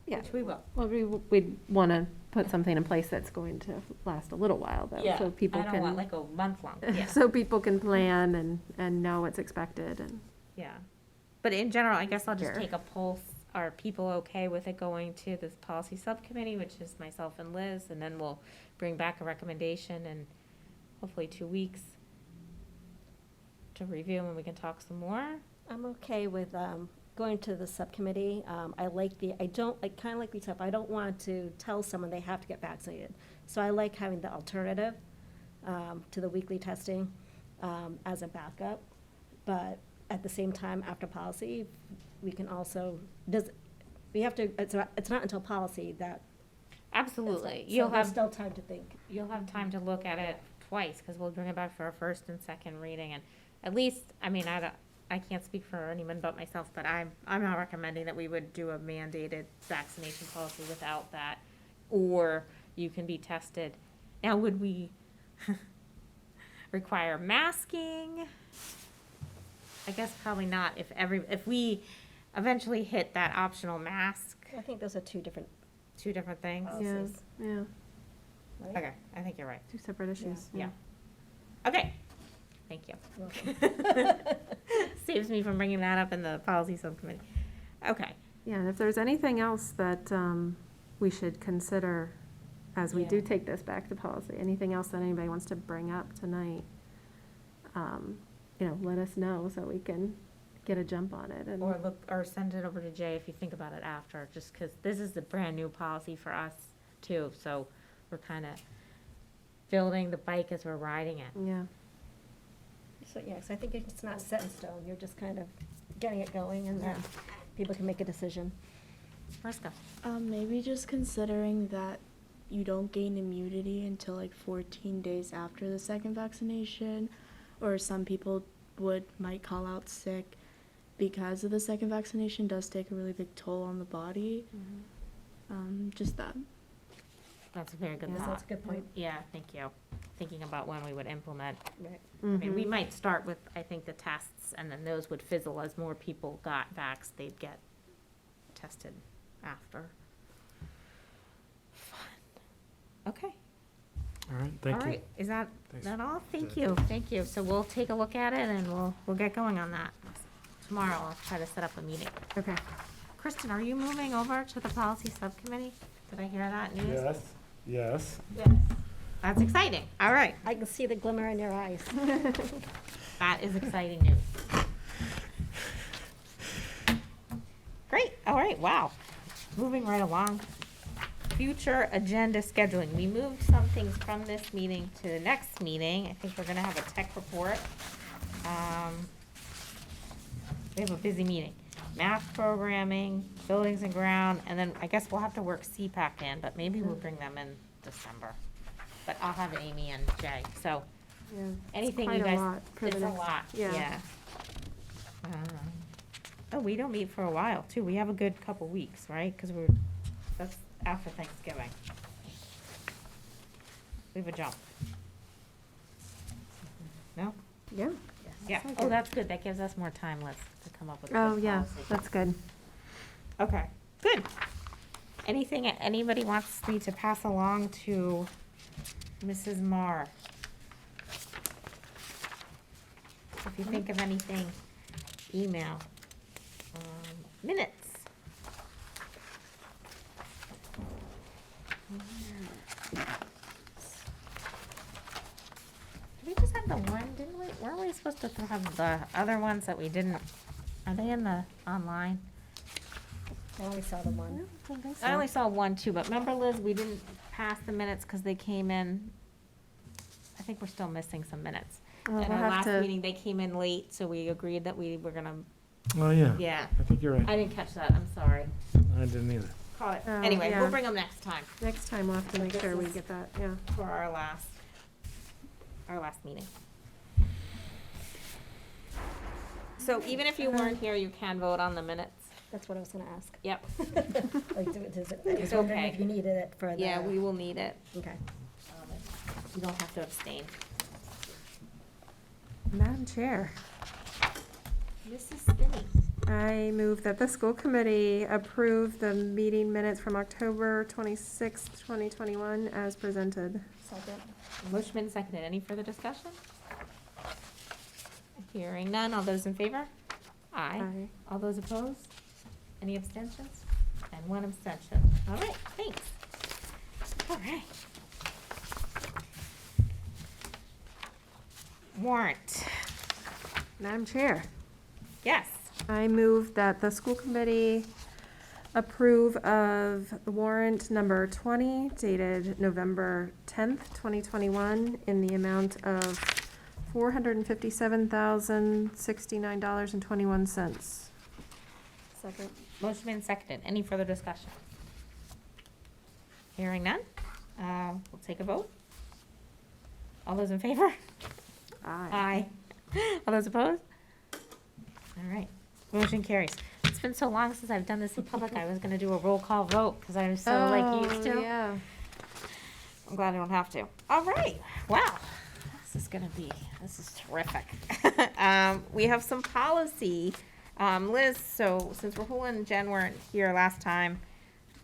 Yeah. which we will. Well, we'd want to put something in place that's going to last a little while, though, so people I don't want can, like a month long, yeah, so people can plan and know what's expected, and, yeah. But in general, I guess I'll just Sure. take a pulse. Are people okay with it going to this policy subcommittee, which is myself and Liz, and then we'll bring back a recommendation in hopefully 2 weeks to review, and we can talk some more? I'm okay with going to the subcommittee, I don't, like, kind of like yourself, I don't want to tell someone they have to get vaccinated. So I like having the alternative to the weekly testing as a backup. But at the same time, after policy, we can also, it's not until policy that. Absolutely. So You'll there's have, still time to think. you'll have time to look at it twice, because we'll bring it back for a first and second reading, and at least, I mean, I can't speak for anyone but myself, but I'm not recommending that we would do a mandated vaccination policy without that, or you can be tested. Now, would we require masking? I guess probably not, if we eventually hit that optional mask, I think those are two different two different things. Yeah, policies. yeah, Right? Okay, I think you're right. two separate issues. Yeah. Okay, thank you. Welcome. Saves me from bringing that up in the policy subcommittee. Okay, Yeah, and if there's anything else that we should consider as we do Yeah. take this back to policy, anything else that anybody wants to bring up tonight, let us know so we can get a jump on it. And or look, or send it over to Jay if you think about it after, just because this is a brand-new policy for us too, so we're kind of building the bike as we're riding it. Yeah, So, yeah, so I think it's not set in stone, you're just kind of getting it going, and then people can make a decision. Mariska? Maybe just considering that you don't gain immunity until like 14 days after the second vaccination, or some people might call out sick because of the second vaccination does take a really big toll on the body. Just that. That's a very good Yeah, thought. that's a good point. Yeah, thank you. Thinking about when we would implement. Right. I mean, we might start with, I think, the tests, and then those would fizzle as more people got vaxxed, they'd get tested after. Fun. Okay, All right, all thank you. right, is that Thanks. all? Thank That's you, thank you. So we'll take a look at it and we'll get going on that. Tomorrow I'll try to set up a meeting. okay. Kristen, are you moving over to the policy subcommittee? Did I hear that news? Yes. That's exciting, all right. I can see the glimmer in your eyes. That is exciting news. Great, all right, wow. Moving right along. Future agenda scheduling. We moved some things from this meeting to the next meeting. I think we're gonna have a tech report. We have a busy meeting. Math programming, buildings and ground, and then I guess we'll have to work CPAC in, but maybe we'll bring them in December. But I'll have Amy and Jay, so Yeah. anything quite you a guys. lot for the It's a next- lot, yeah. yeah. Oh, we don't meet for a while, too. We have a good couple weeks, right? Because that's after Thanksgiving. We have a jump. No? Yeah. Yeah. sounds Oh, good. that's good. That gives us more time, to come up with a Oh, good yeah, policy. that's good. Okay, good. Anything anybody wants me to pass along to Mrs. Marr? If you think of anything, email. Minutes. Did we just have the one, didn't we? Weren't we supposed to have the other ones that we didn't? Are they in the online? I only saw the one. I only saw one too, but remember, Liz, we didn't pass the minutes because they came in, I think we're still missing some minutes. Well, At we'll our have last to- meeting, they came in late, so we agreed that we were gonna, Oh, yeah. yeah. I think you're right. I didn't catch that, I'm sorry. I didn't either. Caught it. Oh, Anyway, yeah. we'll bring them next time Next time we'll have to make this sure we is- get that, yeah. for our last meeting. So even if you weren't here, you can vote on the minutes. That's what I was gonna ask. Yep. Like, does it, I It's was wondering okay. if you needed it for the. Yeah, we will need it. Okay. You don't have to abstain. Madam Chair, Mrs. Spinney. I move that the school committee approve the meeting minutes from October 26th, 2021 as presented. Second. Motion been seconded. Any further discussion? Hearing none. All those in favor? Aye. Aye. All those opposed? Any abstentions? And one abstention. All right, thanks. All right. Warrant. Madam Chair, Yes. I move that the school committee approve of warrant number 20 dated November 10th, 2021 in the amount of $457,069.21. Second. Motion made and seconded. Any further discussion? Hearing none, we'll take a vote. All those in favor? Aye. All those opposed? All right, motion carries. It's been so long since I've done this in public, I was gonna do a roll call vote, because I was so like used to. Yeah. I'm glad I don't have to. All right, wow, this is terrific. We have some policy. Liz, so since Rahul and Jen weren't here last time,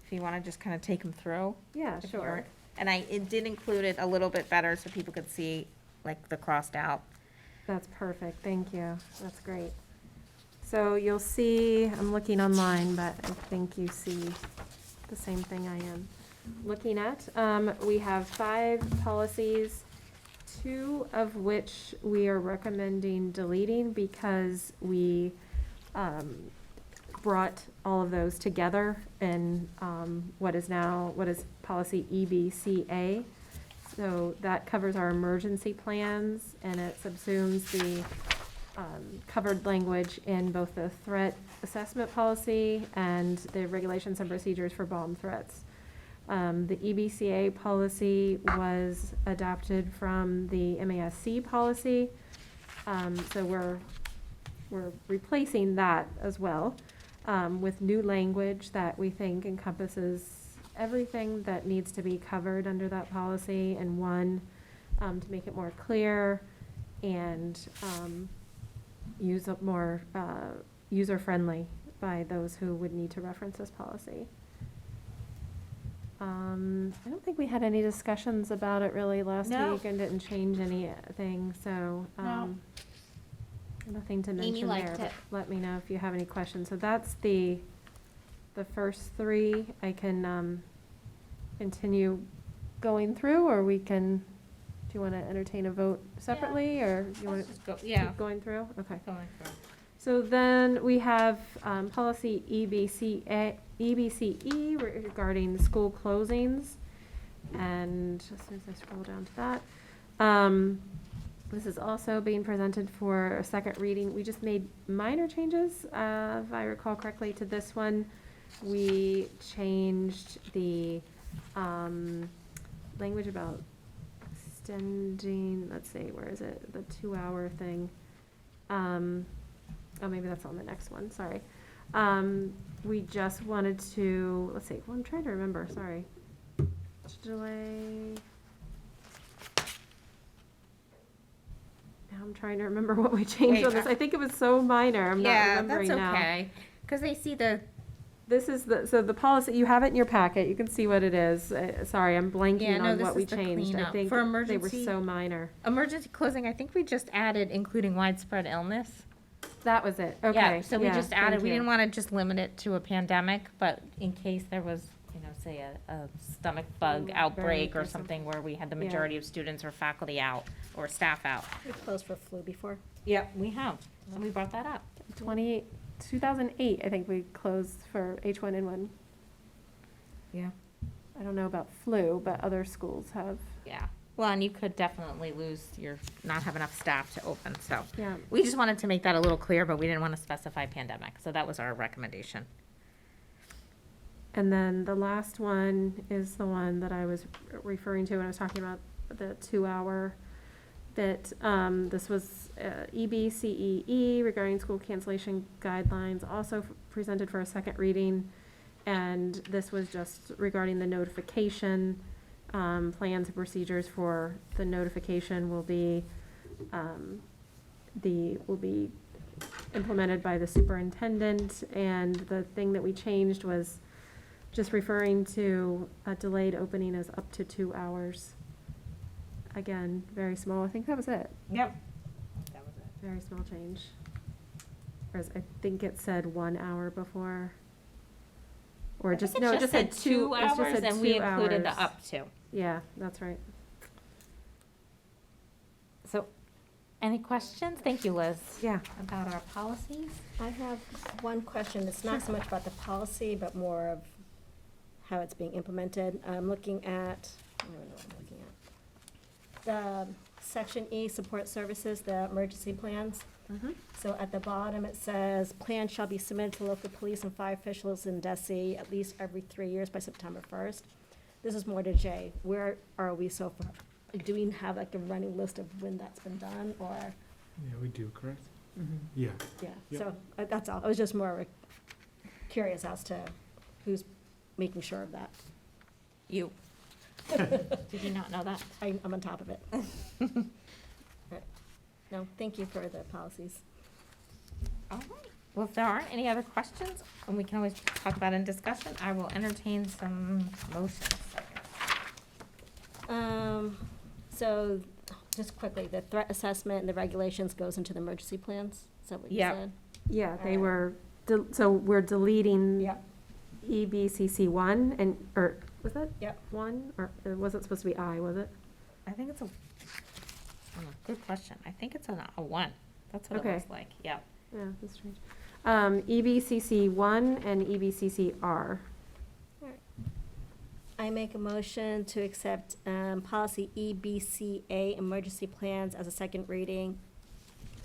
if you wanna just kind of take them through. Yeah, if you sure. weren't- And it did include it a little bit better so people could see like the crossed out. That's perfect, thank you, that's great. So you'll see, I'm looking online, but I think you see the same thing I am looking at. We have 5 policies, 2 of which we are recommending deleting because we brought all of those together in what is policy EBCA. So that covers our emergency plans, and it subsumes the covered language in both the threat assessment policy and the regulations and procedures for bomb threats. The EBCA policy was adopted from the MASC policy, so we're replacing that as well with new language that we think encompasses everything that needs to be covered under that policy in one, to make it more clear and more user-friendly by those who would need to reference this policy. I don't think we had any discussions about it really last No. week and didn't change anything, so No. nothing to Amy mention liked there, it. but let me know if you have any questions. So that's the first 3. I can continue going through, or we can, do you want to entertain a vote separately, or you want Let's to just go, yeah, keep going through? Okay. going through. So then we have policy EBCE regarding school closings. And as soon as I scroll down to that, this is also being presented for a second reading. We just made minor changes, if I recall correctly, to this one. We changed the language about extending, let's see, where is it? The 2-hour thing. Oh, maybe that's on the next one, sorry. We just wanted to, let's see, well, I'm trying to remember, sorry. Delay. Now I'm trying to remember what we changed Wait, on this. I think it was so minor, I'm not Yeah, remembering that's now. okay, because they see the, This is so the policy, you have it in your packet, you can see what it is. Sorry, I'm Yeah, blanking no, on this what we is the changed. I cleanup. think For they were emergency- so minor. emergency closing, I think we just added including widespread illness. That was it, okay. Yeah, so we yeah, just added, thank we you. didn't want to just limit it to a pandemic, but in case there was, say a stomach bug outbreak or or something where we had the Yeah. majority of students or faculty out or staff out. We closed for flu before. Yep, we have, and we brought that up. 2008, I think we closed for H1N1. Yeah. I don't know about flu, but other schools have. Yeah, well, and you could definitely not have enough staff to open, so. Yeah. We just wanted to make that a little clear, but we didn't want to specify pandemic, so that was our recommendation. And then the last one is the one that I was referring to when I was talking about the 2-hour bit. This was EBCEE regarding school cancellation guidelines, also presented for a second reading. And this was just regarding the notification, plans and procedures for the notification will be implemented by the superintendent. And the thing that we changed was just referring to a delayed opening as up to 2 hours. Again, very small. I think that was it. Yep. That was it. Very small change. Whereas I think it said 1 hour before. Or just, no, it just said 2 2 it just hours, said and we 2 included the hours. up to. Yeah, that's right. So, Any questions? Thank you, Liz. Yeah. About our policies? I have one question. It's not so much about the policy, but more of how it's being implemented. I'm looking at, I don't know what I'm looking at. The Section E, support services, the emergency plans. So at the bottom, it says, plans shall be submitted to local police and fire officials in DESI at least every 3 years by September 1st. This is more to Jay. Where are we so far? Do we have like a running list of when that's been done, or, Yeah, we do, correct? Yeah. yeah, Yep. so that's all. I was just more curious as to who's making sure of that. You. Did you not know that? I'm on top of it. Right. No, thank you for the policies. All right. Well, if there aren't any other questions, and we can always talk about in discussion, I will entertain some motions. So, just quickly, the threat assessment and the regulations goes into the emergency plans, is that what you Yeah. said? Yeah, they Alright. were, so we're deleting Yeah. EBCC 1 and, or, was that? Yep. 1, or it wasn't supposed to be I, was it? I think it's a, good question. I think it's a 1. That's what it Okay. looks like. Yeah. Yeah, that's strange. EBCC 1 and EBCC R. I make a motion to accept, policy EBCA, emergency plans, as a second reading.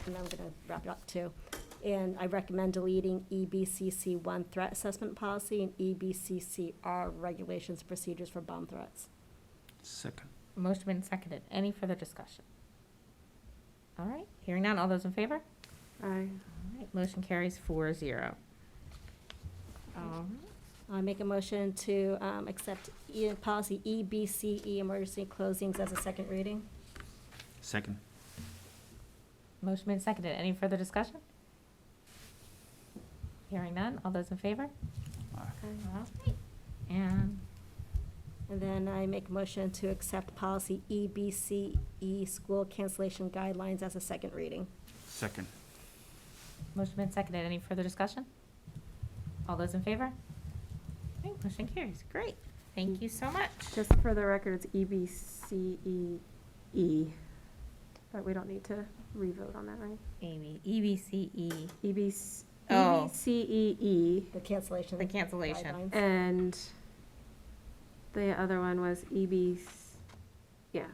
And I'm gonna wrap it up too. And I recommend deleting EBCC1 threat assessment policy and EBCCR regulations procedures for bomb threats. Second. Motion been seconded. Any further discussion? All right. Hearing none. All those in favor? Aye. All right. Motion carries 4-0. All right. I make a motion to, accept policy EBCE, emergency closings, as a second reading. Second. Motion been seconded. Any further discussion? Hearing none. All those in favor? Aye. All right. And And then I make a motion to accept policy EBCE, school cancellation guidelines, as a second reading. Second. motion been seconded. Any further discussion? All those in favor? All right. Motion carries. Great. Thank you so much. Just for the record, it's EBCEE, but we don't need to re-vote on that, right? Amy, EBCE, Oh. EBCEE, The cancellation. the cancellation. guidelines. and the other one was yeah.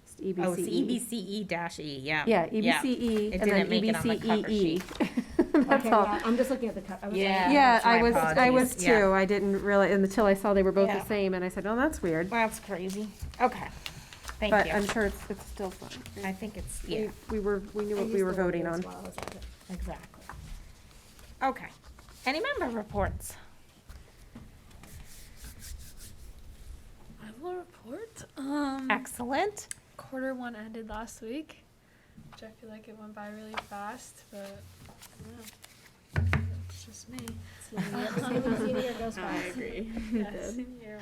Just EBCE. Oh, it's EBCE-E, yeah. Yeah, EBCE, It and then didn't make it on the cover EBCEE. sheet. That's Okay, all. yeah, I'm just looking at the cut. Yeah. Yeah, my I was apologies. too. Yeah. I didn't realize until I saw they were both Yeah. the same, and I said, oh, that's weird. That's crazy. Okay. Thank But you. I'm sure it's still fun. I think it's, yeah, We knew what we were voting on. exactly. Okay. Any member reports? I will report. Excellent. Quarter one ended last week, which I feel like it went by really fast, but I don't know. It's just me. Senior year goes I fast. agree. Yes, same here.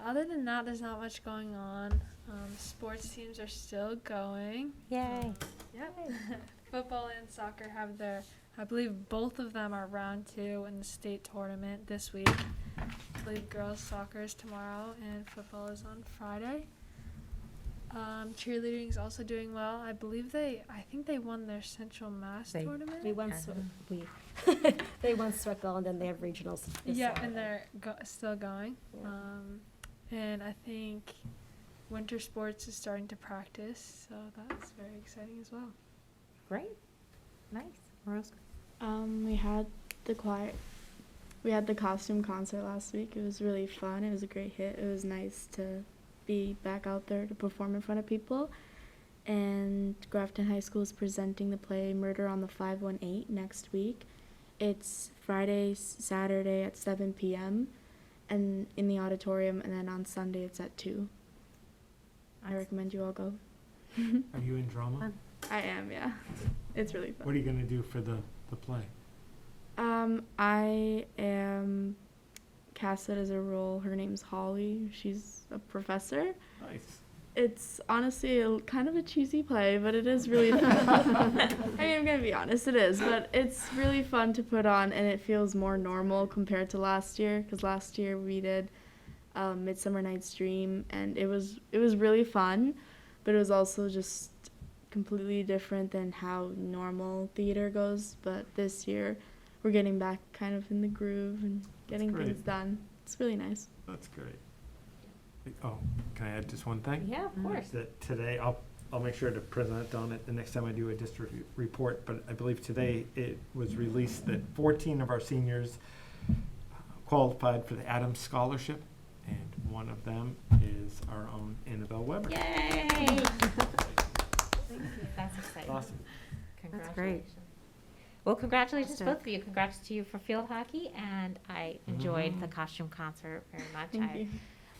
Other than that, there's not much going on. Sports teams are still going. Yay. Yep. Football and soccer have their, I believe both of them are round 2 in the state tournament this week. I believe girls soccer is tomorrow and football is on Friday. Cheerleading is also doing well. I think they won their Central Mass They- tournament. We won, they won Swickle, and then they have regionals. this Yeah, Saturday. and they're still going. Yeah. And I think winter sports is starting to practice, so that's very exciting as well. Great. Nice. Rose? We had the costume concert last week. It was really fun. It was a great hit. It was nice to be back out there to perform in front of people. And Grafton High School is presenting the play Murder on the 518 next week. It's Friday, Saturday at 7 p.m. and in the auditorium, and then on Sunday it's at 2. I recommend you all go. Are you in drama? I am, yeah. It's really fun. What are you gonna do for the play? I am casted as a role. Her name's Holly. She's a professor. Nice. It's honestly kind of a cheesy play, but it is really fun. I mean, I'm gonna be honest, it is, but it's really fun to put on, and it feels more normal compared to last year. Because last year we did Midsummer Night's Dream, and it was really fun. but it was also just completely different than how normal theater goes. But this year, we're getting back kind of in the groove and getting great. things done. It's really nice. That's great. Oh, can I add just one thing? Yeah, of course. That today, I'll make sure to present on it the next time I do a district report, but I believe today it was released that 14 of our seniors qualified for the Adams Scholarship, and one of them is our own Annabelle Weber. Yay! That's exciting. Awesome. That's great. Congratulations. Well, congratulations to Fantastic. both of you. Congrats to you for field hockey, and I enjoyed the costume concert very much. Thank you.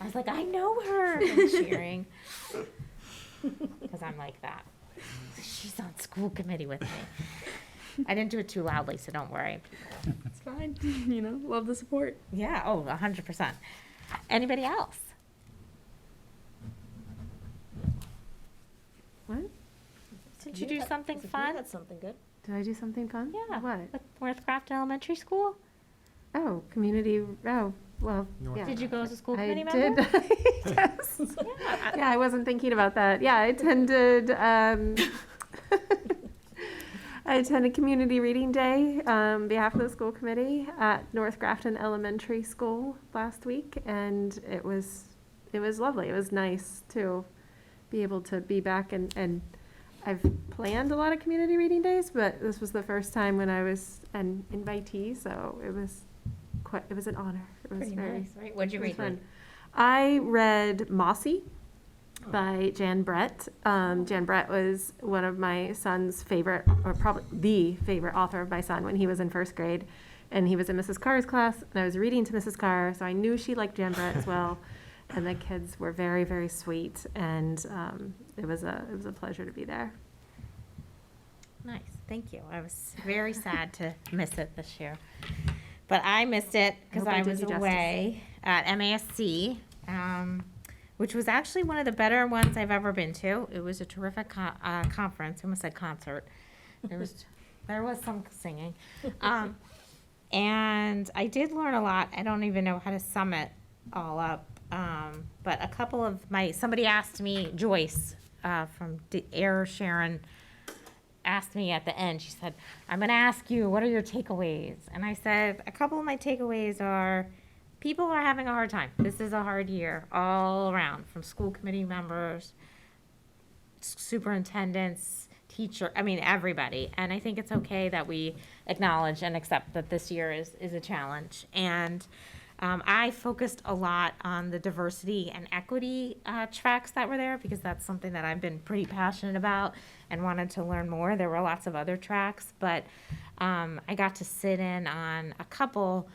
I was like, I know her, and cheering, because I'm like that. She's on school committee with me. I didn't do it too loudly, so don't worry. It's fine. You know, love the support. Yeah, oh, 100%. Anybody else? What? Did you do something You fun? had something good. Did I do something fun? Yeah. What? With North Grafton Elementary School? Oh, community, oh, well, North yeah. Did you go as a school I committee did. member? Yes. Yeah. Yeah, I wasn't thinking about that. Yeah, I attended, I attended Community Reading Day on behalf of the school committee at North Grafton Elementary School last week, and it was lovely. It was nice to be able to be back, and I've planned a lot of community reading days, but this was the first time when I was an invitee, so it was an honor. It was Pretty very nice, right? What'd you it was read? fun. I read Mossy by Jan Brett. Jan Brett was one of my son's favorite, or probably the favorite author of my son when he was in first grade. And he was in Mrs. Carr's class, and I was reading to Mrs. Carr, so I knew she liked Jan Brett as well. And the kids were very, very sweet, and it was a pleasure to be there. Nice, thank you. I was very sad to miss it this year. But I missed it because I hope I I did was you justice. away at MASC, which was actually one of the better ones I've ever been to. It was a terrific conference. I almost said concert. There was some singing. And I did learn a lot. I don't even know how to sum it all up. But a couple of somebody asked me, Joyce from Air Sharon, asked me at the end, she said, I'm going to ask you, what are your takeaways? And I said, a couple of my takeaways are, people are having a hard time. This is a hard year all around, from school committee members, superintendents, everybody. And I think it's okay that we acknowledge and accept that this year is a challenge. And I focused a lot on the diversity and equity tracks that were there, because that's something that I've been pretty passionate about and wanted to learn more. There were lots of other tracks, but I got to sit in on a couple.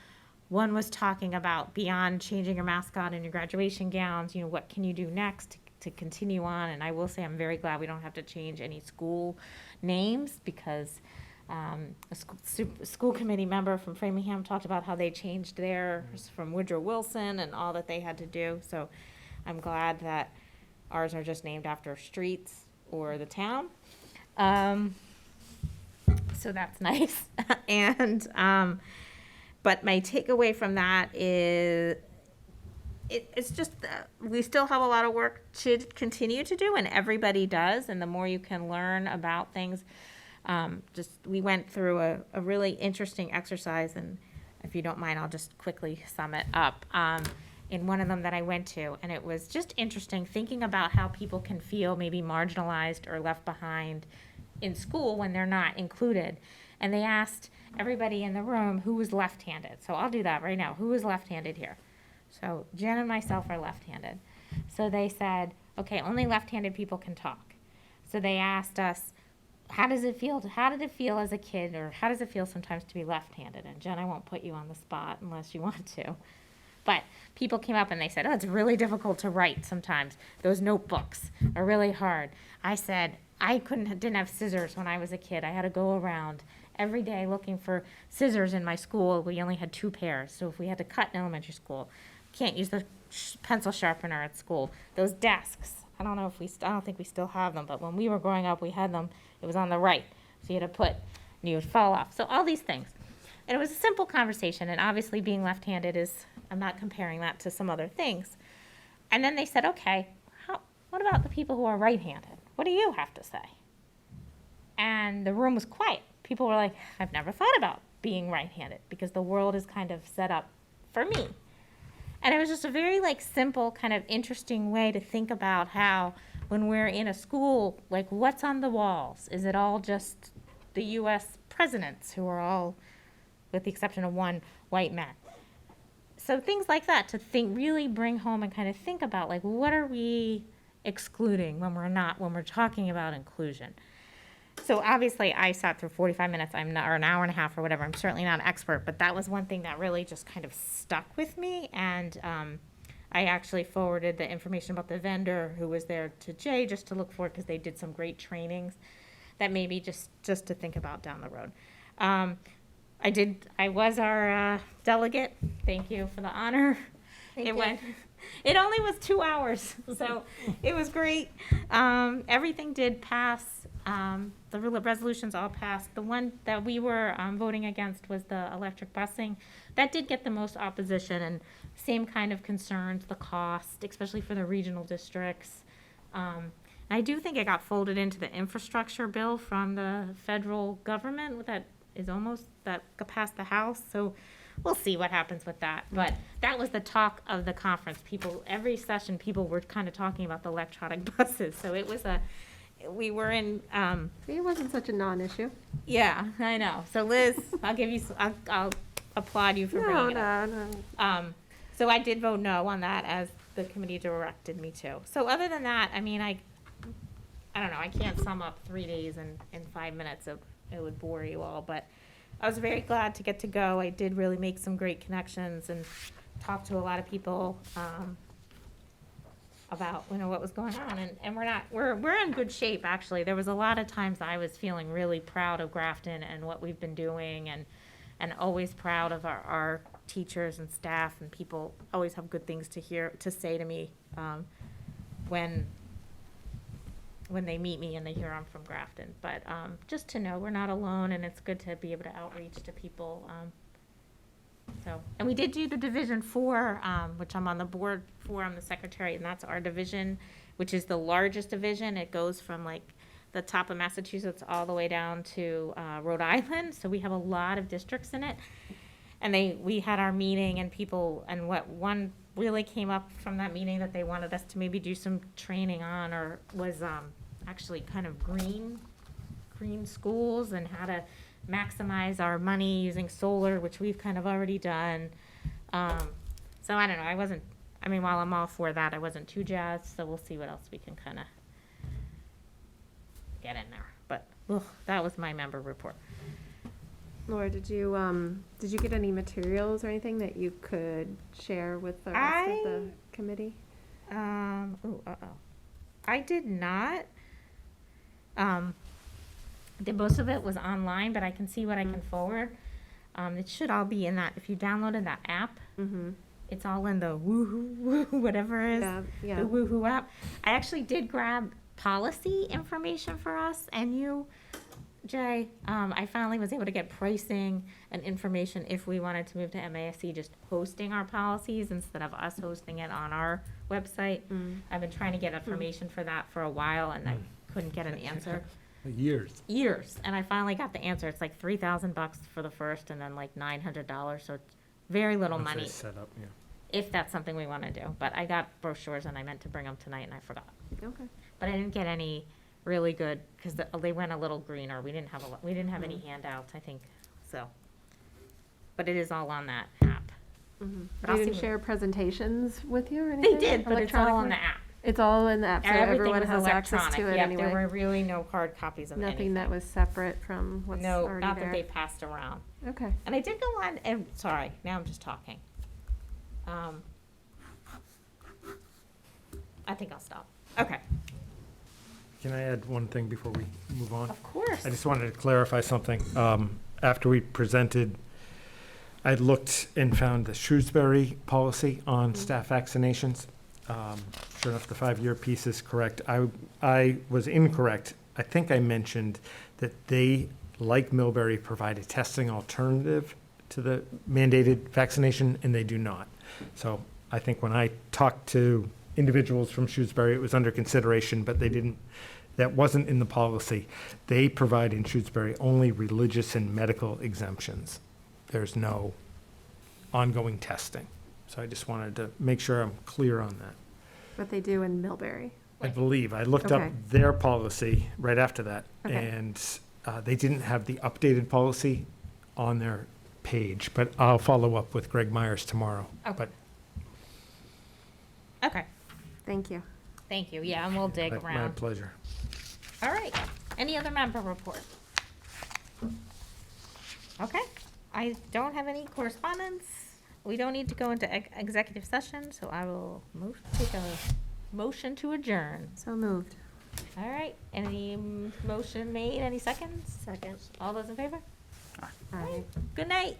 One was talking about beyond changing your mascot and your graduation gowns, what can you do next to continue on? And I will say I'm very glad we don't have to change any school names, because a school committee member from Framingham talked about how they changed theirs from Woodrow Wilson and all that they had to do. So I'm glad that ours are just named after streets or the town. So that's nice. And but my takeaway from that is it's just that we still have a lot of work to continue to do, and everybody does. And the more you can learn about things, we went through a really interesting exercise, and if you don't mind, I'll just quickly sum it up. In one of them that I went to, and it was just interesting thinking about how people can feel maybe marginalized or left behind in school when they're not included. And they asked everybody in the room who was left-handed. So I'll do that right now. Who is left-handed here? So Jen and myself are left-handed. So they said, okay, only left-handed people can talk. So they asked us, how does it feel? How did it feel as a kid, or how does it feel sometimes to be left-handed? And Jen, I won't put you on the spot unless you want to. But people came up and they said, oh, it's really difficult to write sometimes. Those notebooks are really hard. I said, I didn't have scissors when I was a kid. I had to go around every day looking for scissors in my school. We only had 2 pairs. So if we had to cut in elementary school, can't use the pencil sharpener at school. Those desks, I don't think we still have them, but when we were growing up, we had them. It was on the right. So you had to and you would fall off. So all these things. And it was a simple conversation, and obviously being left-handed I'm not comparing that to some other things. And then they said, okay, what about the people who are right-handed? What do you have to say?" And the room was quiet. People were like, "I've never thought about being right-handed because the world is kind of set up for me." And it was just a very like simple, kind of interesting way to think about how when we're in a school, like what's on the walls? Is it all just the US presidents who are all, with the exception of one, white man? So things like that to think, really bring home and kind of think about like what are we excluding when we're talking about inclusion. So obviously I sat through 45 minutes, or an hour and a half or whatever. I'm certainly not an expert, but that was one thing that really just kind of stuck with me. And I actually forwarded the information about the vendor who was there to Jay just to look for, because they did some great trainings that maybe just to think about down the road. I was our delegate. Thank you for the honor. It only was 2 hours, so it was great. Everything did pass. The resolutions all passed. The one that we were voting against was the electric busing. That did get the most opposition, and same kind of concerns, the cost, especially for the regional districts. I do think it got folded into the infrastructure bill from the federal government that passed the House. So we'll see what happens with that. But that was the talk of the conference. Every session, people were kind of talking about the electronic buses. So it was we were in. It wasn't such a non-issue. Yeah, I know. So Liz, I'll applaud you for bringing it up. No. So I did vote no on that, as the committee directed me to. So other than that, I mean, I don't know, I can't sum up 3 days in 5 minutes. It would bore you all, but I was very glad to get to go. I did really make some great connections and talk to a lot of people about what was going on, and we're in good shape, actually. There was a lot of times I was feeling really proud of Grafton and what we've been doing, and always proud of our teachers and staff, and people always have good things to say to me when they meet me and they hear I'm from Grafton. But just to know we're not alone, and it's good to be able to outreach to people. And we did do the Division 4, which I'm on the board for. I'm the secretary, and that's our division, which is the largest division. It goes from like the top of Massachusetts all the way down to Rhode Island. So we have a lot of districts in it. And we had our meeting, and what one really came up from that meeting that they wanted us to maybe do some training on, or was actually kind of green schools and how to maximize our money using solar, which we've kind of already done. So I don't know, while I'm all for that, I wasn't too jazzed, so we'll see what else we can kind of get in there. But that was my member report. Laura, did you get any materials or anything that you could share with the rest of the committee? I did not. Most of it was online, but I can see what I can forward. It should all be in that. If you downloaded that app, it's all in the woohoo, whatever it is, Yeah. the woohoo app. I actually did grab policy information for us and you, Jay. I finally was able to get pricing and information if we wanted to move to MASC, just hosting our policies instead of us hosting it on our website. I've been trying to get information for that for a while, and I couldn't get an answer. Years, and I finally got the answer. It's like $3,000 for the first, and then like $900. So it's very little money. Set up, yeah. If that's something we want to do. But I got brochures, and I meant to bring them tonight, and I forgot. Okay. But I didn't get any really good, because they went a little greener. We didn't have any handouts, I think. So, but it is all on that app. But I'll They didn't see- share presentations with you or They anything? did, but it's all on electronically? the app. It's all in the app, so Everything everyone was has access electronic. to it Yep, there anyway. were really no hard copies of Nothing that anything. was separate from what's No, already not there. that they passed around. Okay. And I did go on, and sorry, now I'm just talking. I think I'll stop. Okay, Can I add one thing before we move on? of course. I just wanted to clarify something. After we presented, I looked and found the Shrewsbury policy on staff vaccinations. Sure enough, the 5-year piece is correct. I was incorrect. I think I mentioned that they, like Millbury, provide a testing alternative to the mandated vaccination, and they do not. So I think when I talked to individuals from Shrewsbury. It was under consideration, but they didn't, that wasn't in the policy. They provide in Shrewsbury only religious and medical exemptions. There's no ongoing testing. So I just wanted to make sure I'm clear on that. But they do in Millbury. I believe, I looked up Okay. their policy right after that, Okay. and they didn't have the updated policy on their page, but I'll follow up with Greg Myers tomorrow. Okay. But Okay, Thank you. thank you. Yeah, and we'll dig my around. pleasure. All right. Any other member report? Okay. I don't have any correspondence. We don't need to go into executive session, so I will take a motion to adjourn. So moved. All right. Any motion made? Any seconds? Second. All those in favor? Aye. Good night.